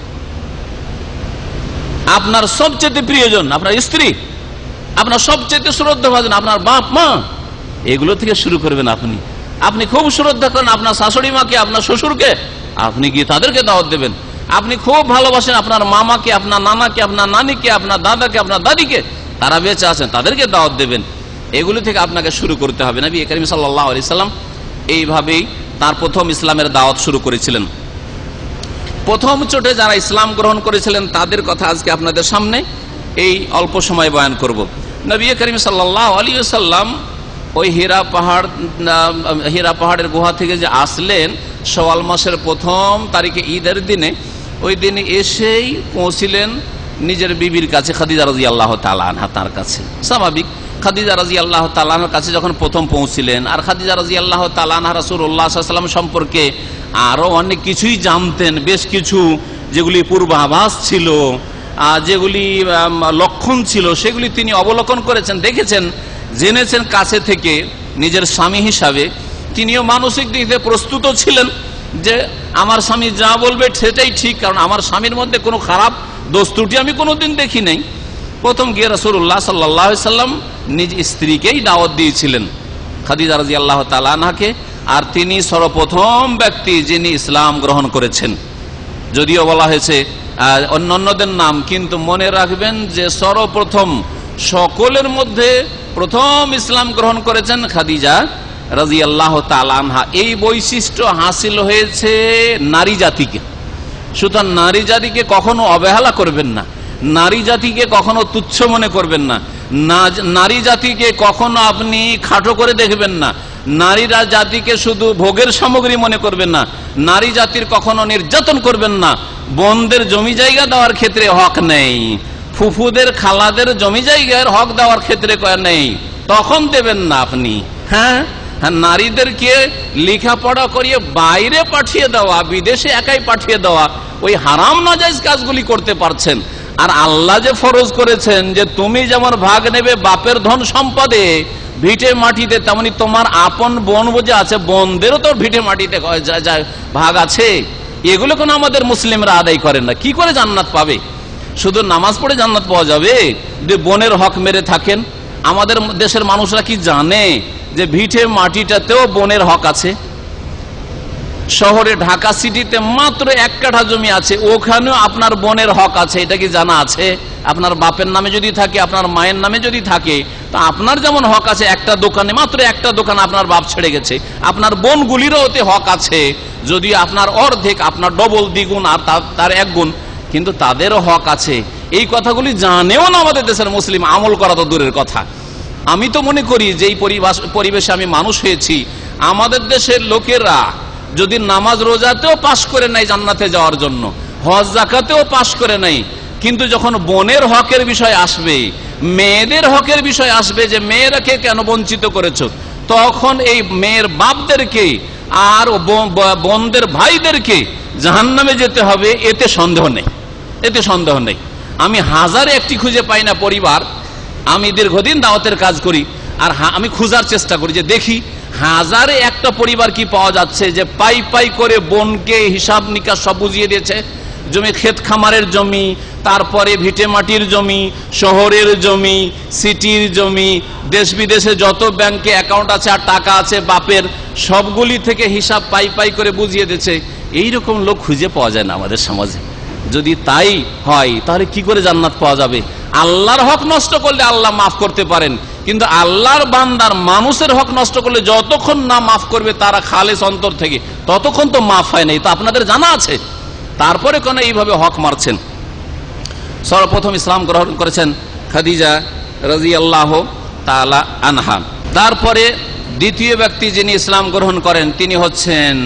আপনার সবচেয়ে প্রিয়জন, আপনার স্ত্রী, আপনার সবচেয়ে শ্রদ্ধাভাজন, আপনার বাপ মা, এগুলো থেকে শুরু করবেন। আপনি খুব শ্রদ্ধা করেন আপনার শাশুড়ি মাকে, আপনার শ্বশুরকে, আপনি গিয়ে তাদেরকে দাওয়াত দেবেন। আপনি খুব ভালোবাসেন আপনার মামাকে, আপনার নানাকে, আপনার নানিকে, আপনার দাদাকে, আপনার দাদিকে, তারা বেঁচে আছেন, তাদেরকে দাওয়াত দেবেন। এগুলো থেকে আপনাকে শুরু করতে হবে। নবী করিম সাল্লাল্লাহু আলাইহি সাল্লাম এইভাবেই তার প্রথম ইসলামের দাওয়াত শুরু করেছিলেন। প্রথম চোটে যারা ইসলাম গ্রহণ করেছিলেন তাদের কথা আজকে আপনাদের সামনে এই অল্প সময় বয়ান করব। নবী করিম সাল্লাল্লাহু আলাইহি ওয়াসাল্লাম ওই হীরা পাহাড়ের গুহা থেকে যে আসলেন শাওয়াল মাসের প্রথম তারিখে ঈদের দিনে, ওই দিনে এসেই পৌঁছিলেন নিজের বিবির কাছে, খাদিজা রাদিয়াল্লাহু তাআলা আনহা। তার কাছে স্বাভাবিক, খাদিজা রাদিয়াল্লাহু তাআলা আনহার কাছে যখন প্রথম পৌঁছিলেন, আর খাদিজা রাদিয়াল্লাহু তাআলা আনহা রাসূলুল্লাহ সাল্লাল্লাহু আলাইহি ওয়াসাল্লাম সম্পর্কে আরো অনেক কিছুই জানতেন, বেশ কিছু যেগুলি পূর্বাভাস ছিল, যেগুলি লক্ষণ ছিল, সেগুলি তিনি অবলোকন করেছেন, দেখেছেন, জেনেছেন কাছে থেকে। নিজের স্বামী হিসাবে তিনিও মানসিক দিক থেকে প্রস্তুত ছিলেন যে আমার স্বামী যা বলবে সেটাই ঠিক, কারণ আমার স্বামীর মধ্যে কোনো খারাপ দোষ ত্রুটি আমি কোনোদিন দেখি নাই। প্রথম গিয়ে রাসূলুল্লাহ সাল্লাল্লাহু আলাইহি ওয়াসাল্লাম নিজ স্ত্রীকেই দাওয়াত দিয়েছিলেন, খাদিজা রাদিয়াল্লাহু তাআলা আনহাকে, আর তিনি সর্বপ্রথম ব্যক্তি যিনি ইসলাম গ্রহণ করেছেন। যদিও বলা হয়েছে অন্যান্যদের নাম, কিন্তু মনে রাখবেন যে সর্বপ্রথম সকলের মধ্যে প্রথম ইসলাম গ্রহণ করেছেন খাদিজা রাদিয়াল্লাহু তাআলা আনহা। এই বৈশিষ্ট্য হাসিল হয়েছে নারী জাতিকে। সুতরাং নারী জাতিকে কখনো অবহেলা করবেন না, নারী জাতিকে কখনো তুচ্ছ মনে করবেন না, নারী জাতিকে কখনো আপনি খাটো করে দেখবেন না, নারীরা জাতিকে শুধু ভোগের সামগ্রী মনে করবেন না, নারী জাতির কখনো নির্যাতন করবেন না। বোনদের জমি জায়গা দেওয়ার ক্ষেত্রে হক নেই, ফুফুদের খালাদের জমি জায়গার হক দেওয়ার ক্ষেত্রে নেই, তখন দেবেন না আপনি। হ্যাঁ, নারীদেরকে লেখাপড়া করিয়ে বাইরে পাঠিয়ে দেওয়া, বিদেশে একাই পাঠিয়ে দেওয়া, ওই হারাম নাজায়েজ কাজগুলি করতে পারছেন। আর আল্লাহ যে ফরজ করেছেন যে তুমি যেমন ভাগ নেবে বাপের ধন সম্পদে ভিটে মাটিতে, তেমনি তোমার আপন বোন বুঝে আছে, বোনদেরও তো ভিটে মাটিতে ভাগ আছে। এগুলো কোনো আমাদের মুসলিমরা আদায় করেন না। কি করে জান্নাত পাবে? শুধু নামাজ পড়ে জান্নাত পাওয়া যাবে? যে বোনের হক মেরে থাকেন। আমাদের দেশের মানুষরা কি জানে যে ভিটে মাটিটাতেও বোনের হক আছে? শহরে ঢাকা সিটিতে মাত্র 1 কাঠা জমি আছে, ওখানেও আপনার বোনের হক আছে। এটা কি জানা আছে? আপনার বাপের নামে যদি থাকে, আপনার মায়ের নামে যদি থাকে, তো আপনার যেমন হক আছে একটা দোকানে, মাত্র একটা দোকান আপনার বাপ ছেড়ে গেছে, আপনার বোনগুলিরও ওতে হক আছে। যদি আপনার অর্ধেক, আপনার ডবল, দ্বিগুণ, আর তার 1 গুণ, কিন্তু তাদেরও হক আছে। এই কথাগুলি জানেও না আমাদের দেশের মুসলিম, আমল করা তো দূরের কথা। আমি তো মনে করি যে এই পরিবেশে আমি মানুষ হয়েছি, আমাদের দেশের লোকেরা যদি নামাজ রোজাতেও পাশ করে নাই জান্নাতে যাওয়ার জন্য, হজ যাকাতেও পাশ করে নাই, কিন্তু যখন বোনের হকের বিষয় আসবে, মেয়েদের হকের বিষয় আসবে, যে মেয়েরাকে কেন বঞ্চিত করেছো, তখন এই মেয়ের বাপদেরকে আর বোনদের ভাইদেরকে জাহান্নামে যেতে হবে, এতে সন্দেহ নেই, এতে সন্দেহ নেই। আমি হাজারে একটি খুঁজে পাই না পরিবার, আমি দীর্ঘদিন দাওয়াতের কাজ করি, আর আমি খোঁজার চেষ্টা করি যে দেখি হাজারে একটা পরিবার কি পাওয়া যাচ্ছে যে পাই পাই করে বোনকে হিসাব নিকাশ সব বুঝিয়ে দিয়েছে। জমি, ক্ষেত খামারের জমি, তারপরে ভিটে মাটির জমি, শহরের জমি, সিটির জমি, দেশ বিদেশে যত ব্যাংকে অ্যাকাউন্ট আছে আর টাকা আছে বাপের, সবগুলি থেকে হিসাব পাই পাই করে বুঝিয়ে দিয়েছে। এইরকম লোক খুঁজে পাওয়া যায় না আমাদের সমাজে। যদি তাই হয় তাহলে কি করে জান্নাত পাওয়া যাবে? আল্লাহর হক নষ্ট করলে আল্লাহ মাফ করতে পারেন, কিন্তু আল্লাহর বান্দার মানুষের হক নষ্ট করলে যতক্ষণ না মাফ করবে তারা খালেস অন্তর থেকে, ততক্ষণ তো মাফ হয় নাই। তো আপনাদের জানা আছে, তারপরে কেন এইভাবে হক মারছেন? সর্বপ্রথম ইসলাম গ্রহণ করেছেন খাদিজা রাদিয়াল্লাহু তাআলা আনহা। তারপরে দ্বিতীয় ব্যক্তি যিনি ইসলাম গ্রহণ করেন তিনি হচ্ছেন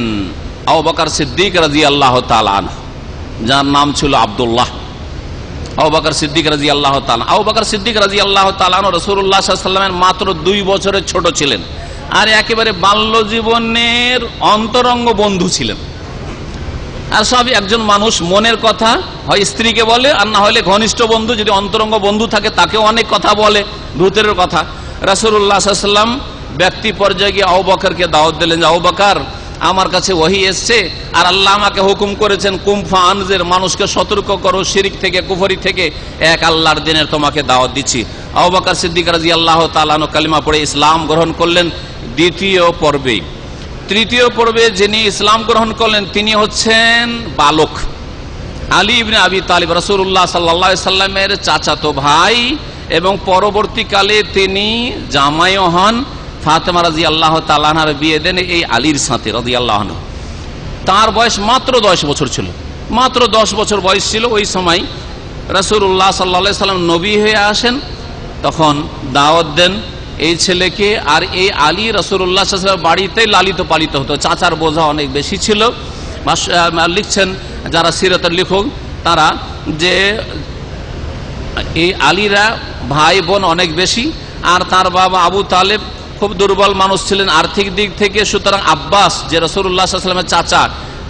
আবু বকর সিদ্দিক রাদিয়াল্লাহু তাআলা আনহু, যার নাম ছিল আব্দুল্লাহ। আবু বকর সিদ্দিক রাদিয়াল্লাহু তাআলা, আবু বকর সিদ্দিক রাদিয়াল্লাহু তাআলা রাসূলুল্লাহ সাল্লাল্লাহু আলাইহি ওয়াসাল্লামের মাত্র 2 বছরের ছোট ছিলেন, আর একেবারে বাল্য জীবনের অন্তরঙ্গ বন্ধু ছিলেন। আর সব একজন মানুষ মনের কথা হয় স্ত্রীকে বলে, আর না হলে ঘনিষ্ঠ বন্ধু, যদি অন্তরঙ্গ বন্ধু থাকে তাকেও অনেক কথা বলে, ভূতের কথা। রাসূলুল্লাহ সাল্লাল্লাহু আলাইহি ওয়াসাল্লাম ব্যক্তি পর্যায়ে গিয়ে আবু বকরকে দাওয়াত দিলেন যে আবু বকর, আমার কাছে ওহী এসছে, আর আল্লাহ আমাকে হুকুম করেছেন কুমফা আনজের, মানুষকে সতর্ক করো শিরক থেকে, কুফরি থেকে, এক আল্লাহর দিনের তোমাকে দাওয়াত দিচ্ছি। আবু বকর সিদ্দিক রাদিয়াল্লাহু তাআলা আনহু কালিমা পড়ে ইসলাম গ্রহণ করলেন দ্বিতীয় পর্বে। তৃতীয় পর্বে যিনি ইসলাম গ্রহণ করলেন তিনি হচ্ছেন বালক আলী ইবনে আবি তালিব, রাসূলুল্লাহ সাল্লাল্লাহু আলাইহি সাল্লামের চাচাতো ভাই, এবং পরবর্তীকালে তিনি জামাইও হন। ফাতেমা রাদিয়াল্লাহু তাআলা আনহার বিয়ে দেন এই আলীর সাথে রাদিয়াল্লাহু আনহু। তার বয়স মাত্র 10 বছর ছিল, মাত্র 10 বছর বয়স ছিল। ওই সময় রাসূলুল্লাহ সাল্লাল্লাহু আলাইহি সাল্লাম নবী হয়ে আসেন, তখন দাওয়াত দেন এই ছেলেকে। আর এই আলী রাসূলুল্লাহ সাল্লাল্লাহু আলাইহি ওয়াসাল্লাম বাড়িতেই লালিত পালিত হতো, চাচার বোঝা অনেক বেশি ছিল। লিখছেন যারা সিরাতের লেখক তারা যে এই আলীরা ভাই বোন অনেক বেশি, আর তার বাবা আবু তালেব খুব দুর্বল মানুষ ছিলেন আর্থিক দিক থেকে। সুতরাং আব্বাস যে রাসূলুল্লাহ সাল্লাল্লাহু আলাইহি ওয়াসাল্লামের চাচা,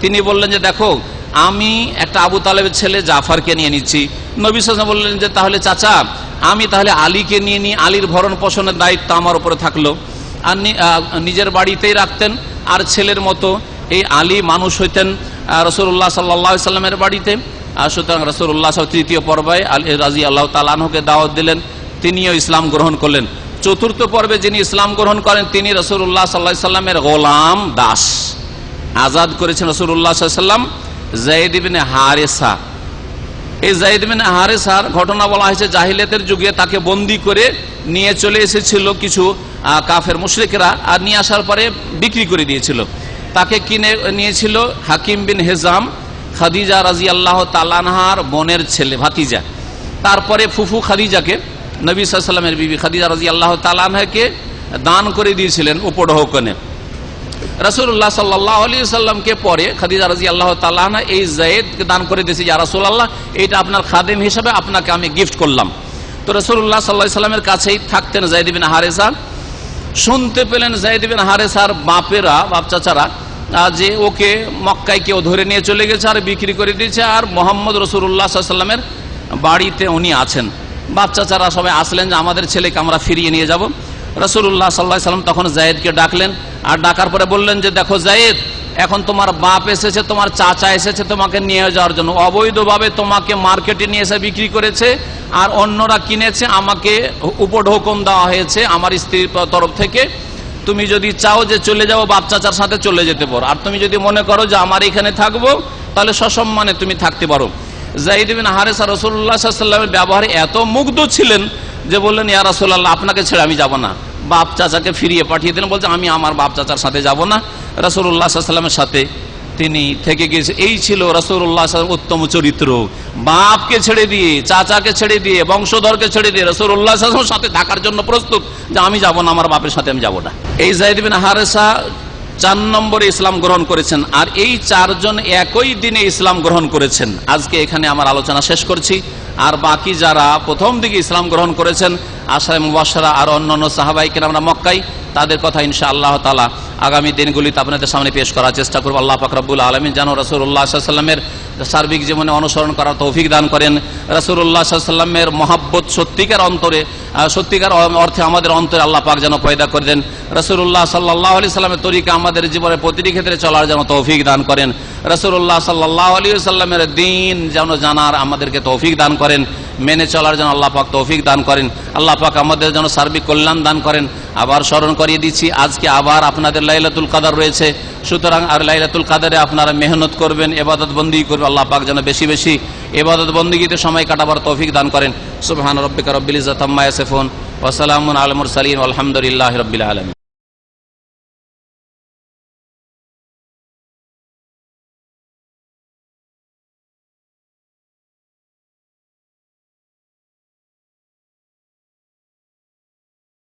তিনি বললেন যে দেখো আমি একটা আবু তালেবের ছেলে জাফরকে নিয়ে নিচ্ছি। নবী সাল্লাল্লাহু আলাইহি ওয়াসাল্লাম বললেন যে তাহলে চাচা আমি তাহলে আলীকে নিয়ে নিই, আলীর ভরণ পোষণের দায়িত্ব আমার উপরে থাকলো। আর নিজের বাড়িতেই রাখতেন। আর ছেলের মতো এই আলী মানুষ হইতেন রাসূলুল্লাহ সাল্লাল্লাহু আলাইহি ওয়াসাল্লামের বাড়িতে। আর সুতরাং রাসূলুল্লাহ তৃতীয় পর্যায়ে আলী রাদিয়াল্লাহু তাআলা আনহুকে দাওয়াত দিলেন, তিনিও ইসলাম গ্রহণ করলেন। চতুর্থ পর্বে যিনি ইসলাম গ্রহণ করেন তিনি রাসূলুল্লাহ সাল্লাল্লাহু আলাইহি ওয়াসাল্লামের গোলাম দাস, আজাদ করেছেন রাসূলুল্লাহ সাল্লাল্লাহু আলাইহি ওয়াসাল্লাম যায়েদ ইবনে হারেসা। এই যায়েদ ইবনে হারেসার ঘটনা বলা হয়েছে জাহিলিয়াতের যুগে তাকে বন্দী করে নিয়ে চলে এসেছিল কিছু কাফের মুশরিকরা, আর নিয়ে আসার পরে বিক্রি করে দিয়েছিল। তাকে কিনে নিয়েছিল হাকিম বিন হিজাম, খাদিজা রাদিয়াল্লাহু তাআলা আনহার বোনের ছেলে, ভাতিজা। তারপরে ফুফু খাদিজাকে, নবী সাল্লাল্লাহু আলাইহি ওয়াসাল্লামের বিবি খাদিজা রাদিয়াল্লাহু তাআলা আনহাকে দান করে দিয়েছিলেন উপঢৌকনে। রাসূলুল্লাহ সাল্লাল্লাহু আলাইহি ওয়াসাল্লামকে পরে খাদিজা রাদিয়াল্লাহু তাআলা আনহা এই যায়েদকে দান করে দিয়েছে, ইয়া রাসূলুল্লাহ এটা আপনার খাদেম হিসেবে আপনাকে আমি গিফট করলাম। তো রাসূলুল্লাহ সাল্লাল্লাহু আলাইহি ওয়াসাল্লামের কাছেই থাকতেন যায়েদ ইবনে হারেসা। শুনতে পেলেন যায়েদ ইবনে হারেসার বাপেরা, বাপ চাচারা যে ওকে মক্কায় কেউ ধরে নিয়ে চলে গেছে আর বিক্রি করে দিয়েছে, আর মুহাম্মদ রাসূলুল্লাহ সাল্লাল্লাহু আলাইহি ওয়াসাল্লামের বাড়িতে উনি আছেন। বাপ চাচারা সবাই আসলেন যে আমাদের ছেলেকে আমরা ফিরিয়ে নিয়ে যাব। রাসূলুল্লাহ সাল্লাল্লাহু আলাইহি ওয়াসাল্লাম তখন যায়েদকে ডাকলেন, আর ডাকার পরে বললেন যে দেখো যায়েদ, এখন তোমার বাপ এসেছে, তোমার চাচা এসেছে তোমাকে নিয়ে যাওয়ার জন্য। অবৈধভাবে তোমাকে মার্কেটে নিয়ে এসে বিক্রি করেছে, আর অন্যরা কিনেছে, আমাকে উপঢৌকন দেওয়া হয়েছে আমার স্ত্রীর তরফ থেকে। তুমি যদি চাও যে চলে যাও বাপ চাচার সাথে চলে যেতে পারো, আর তুমি যদি মনে করো যে আমার এখানে থাকবো তাহলে সসম্মানে তুমি থাকতে পারো। যায়েদ ইবনে হারেসা রাসূলুল্লাহ সাল্লাল্লাহু আলাইহি ওয়াসাল্লামের ব্যবহারে এত মুগ্ধ ছিলেন যে বললেন ইয়া রাসূলুল্লাহ আপনাকে ছেড়ে আমি যাব না। বাপ চাচাকে ফিরিয়ে পাঠিয়ে দিলেন, বলছে আমি আমার বাপ চাচার সাথে যাব না, রাসূলুল্লাহ সাল্লাল্লাহু আলাইহি ওয়াসাল্লামের সাথে তিনি থেকে গিয়েছে। এই ছিল রাসূলুল্লাহ সাল্লাল্লাহু আলাইহি ওয়াসাল্লামের উত্তম চরিত্র। বাপকে ছেড়ে দিয়ে, চাচাকে ছেড়ে দিয়ে, বংশধরকে ছেড়ে দিয়ে রাসূলুল্লাহ সাল্লাল্লাহু আলাইহি ওয়াসাল্লামের সাথে থাকার জন্য প্রস্তুত, যে আমি যাব না, আমার বাপের সাথে আমি যাব না। এই যায়েদ ইবনে হারেসা 4 নম্বরে ইসলাম গ্রহণ করেছেন, আর এই 4 জন একই দিনে ইসলাম গ্রহণ করেছেন। আজকে এখানে আমার আলোচনা শেষ করছি। আর বাকি যারা প্রথম দিকে ইসলাম গ্রহণ করেছেন আশায়ে মুবাশশারা আর অন্যান্য সাহাবায়ে কেরামরা মক্কায়, তাদের কথা ইনশাআল্লাহ তাআলা আগামী দিনগুলিতে আপনাদের সামনে পেশ করার চেষ্টা করব। আল্লাহ পাক রব্বুল আলামিন যেন রাসূলুল্লাহ সাল্লাল্লাহু আলাইহি ওয়াসাল্লামের সার্বিক জীবনে অনুসরণ করার তৌফিক দান করেন। রাসূলুল্লাহ সাল্লাল্লাহু আলাইহি ওয়াসাল্লামের মহব্বত সত্যিকার অন্তরে, সত্যিকার অর্থে আমাদের অন্তরে আল্লাহ পাক যেন পয়দা করে দেন। রাসূলুল্লাহ সাল্লাল্লাহু আলাইহি ওয়াসাল্লামের তরিকা আমাদের জীবনের প্রতিটি ক্ষেত্রে চলার যেন তৌফিক দান করেন। রাসূলুল্লাহ সাল্লাল্লাহু আলাইহি ওয়াসাল্লামের দ্বীন যেন জানার আমাদেরকে তৌফিক দান করেন, মেনে চলার জন্য আল্লাহ পাক তৌফিক দান করেন। আল্লাহ পাক আমাদের যেন সার্বিক কল্যাণ দান করেন। আবার স্মরণ করিয়ে দিচ্ছি, আজকে আবার আপনাদের লাইলাতুল কদর রয়েছে। সুতরাং আর লাইলাতুল কদরে আপনারা মেহনত করবেন, ইবাদত বন্দেগী করবেন। আল্লাহ পাক যেন বেশি বেশি ইবাদত বন্দেগীতে সময় কাটাবার তৌফিক দান করেন। সুবহান রাব্বিকা রব্বিল ইজ্জাতি আম্মা ইয়াসিফুন ওয়া সালামুন আলাল মুরসালিন ওয়া আলহামদুলিল্লাহি রাব্বিল আলামিন।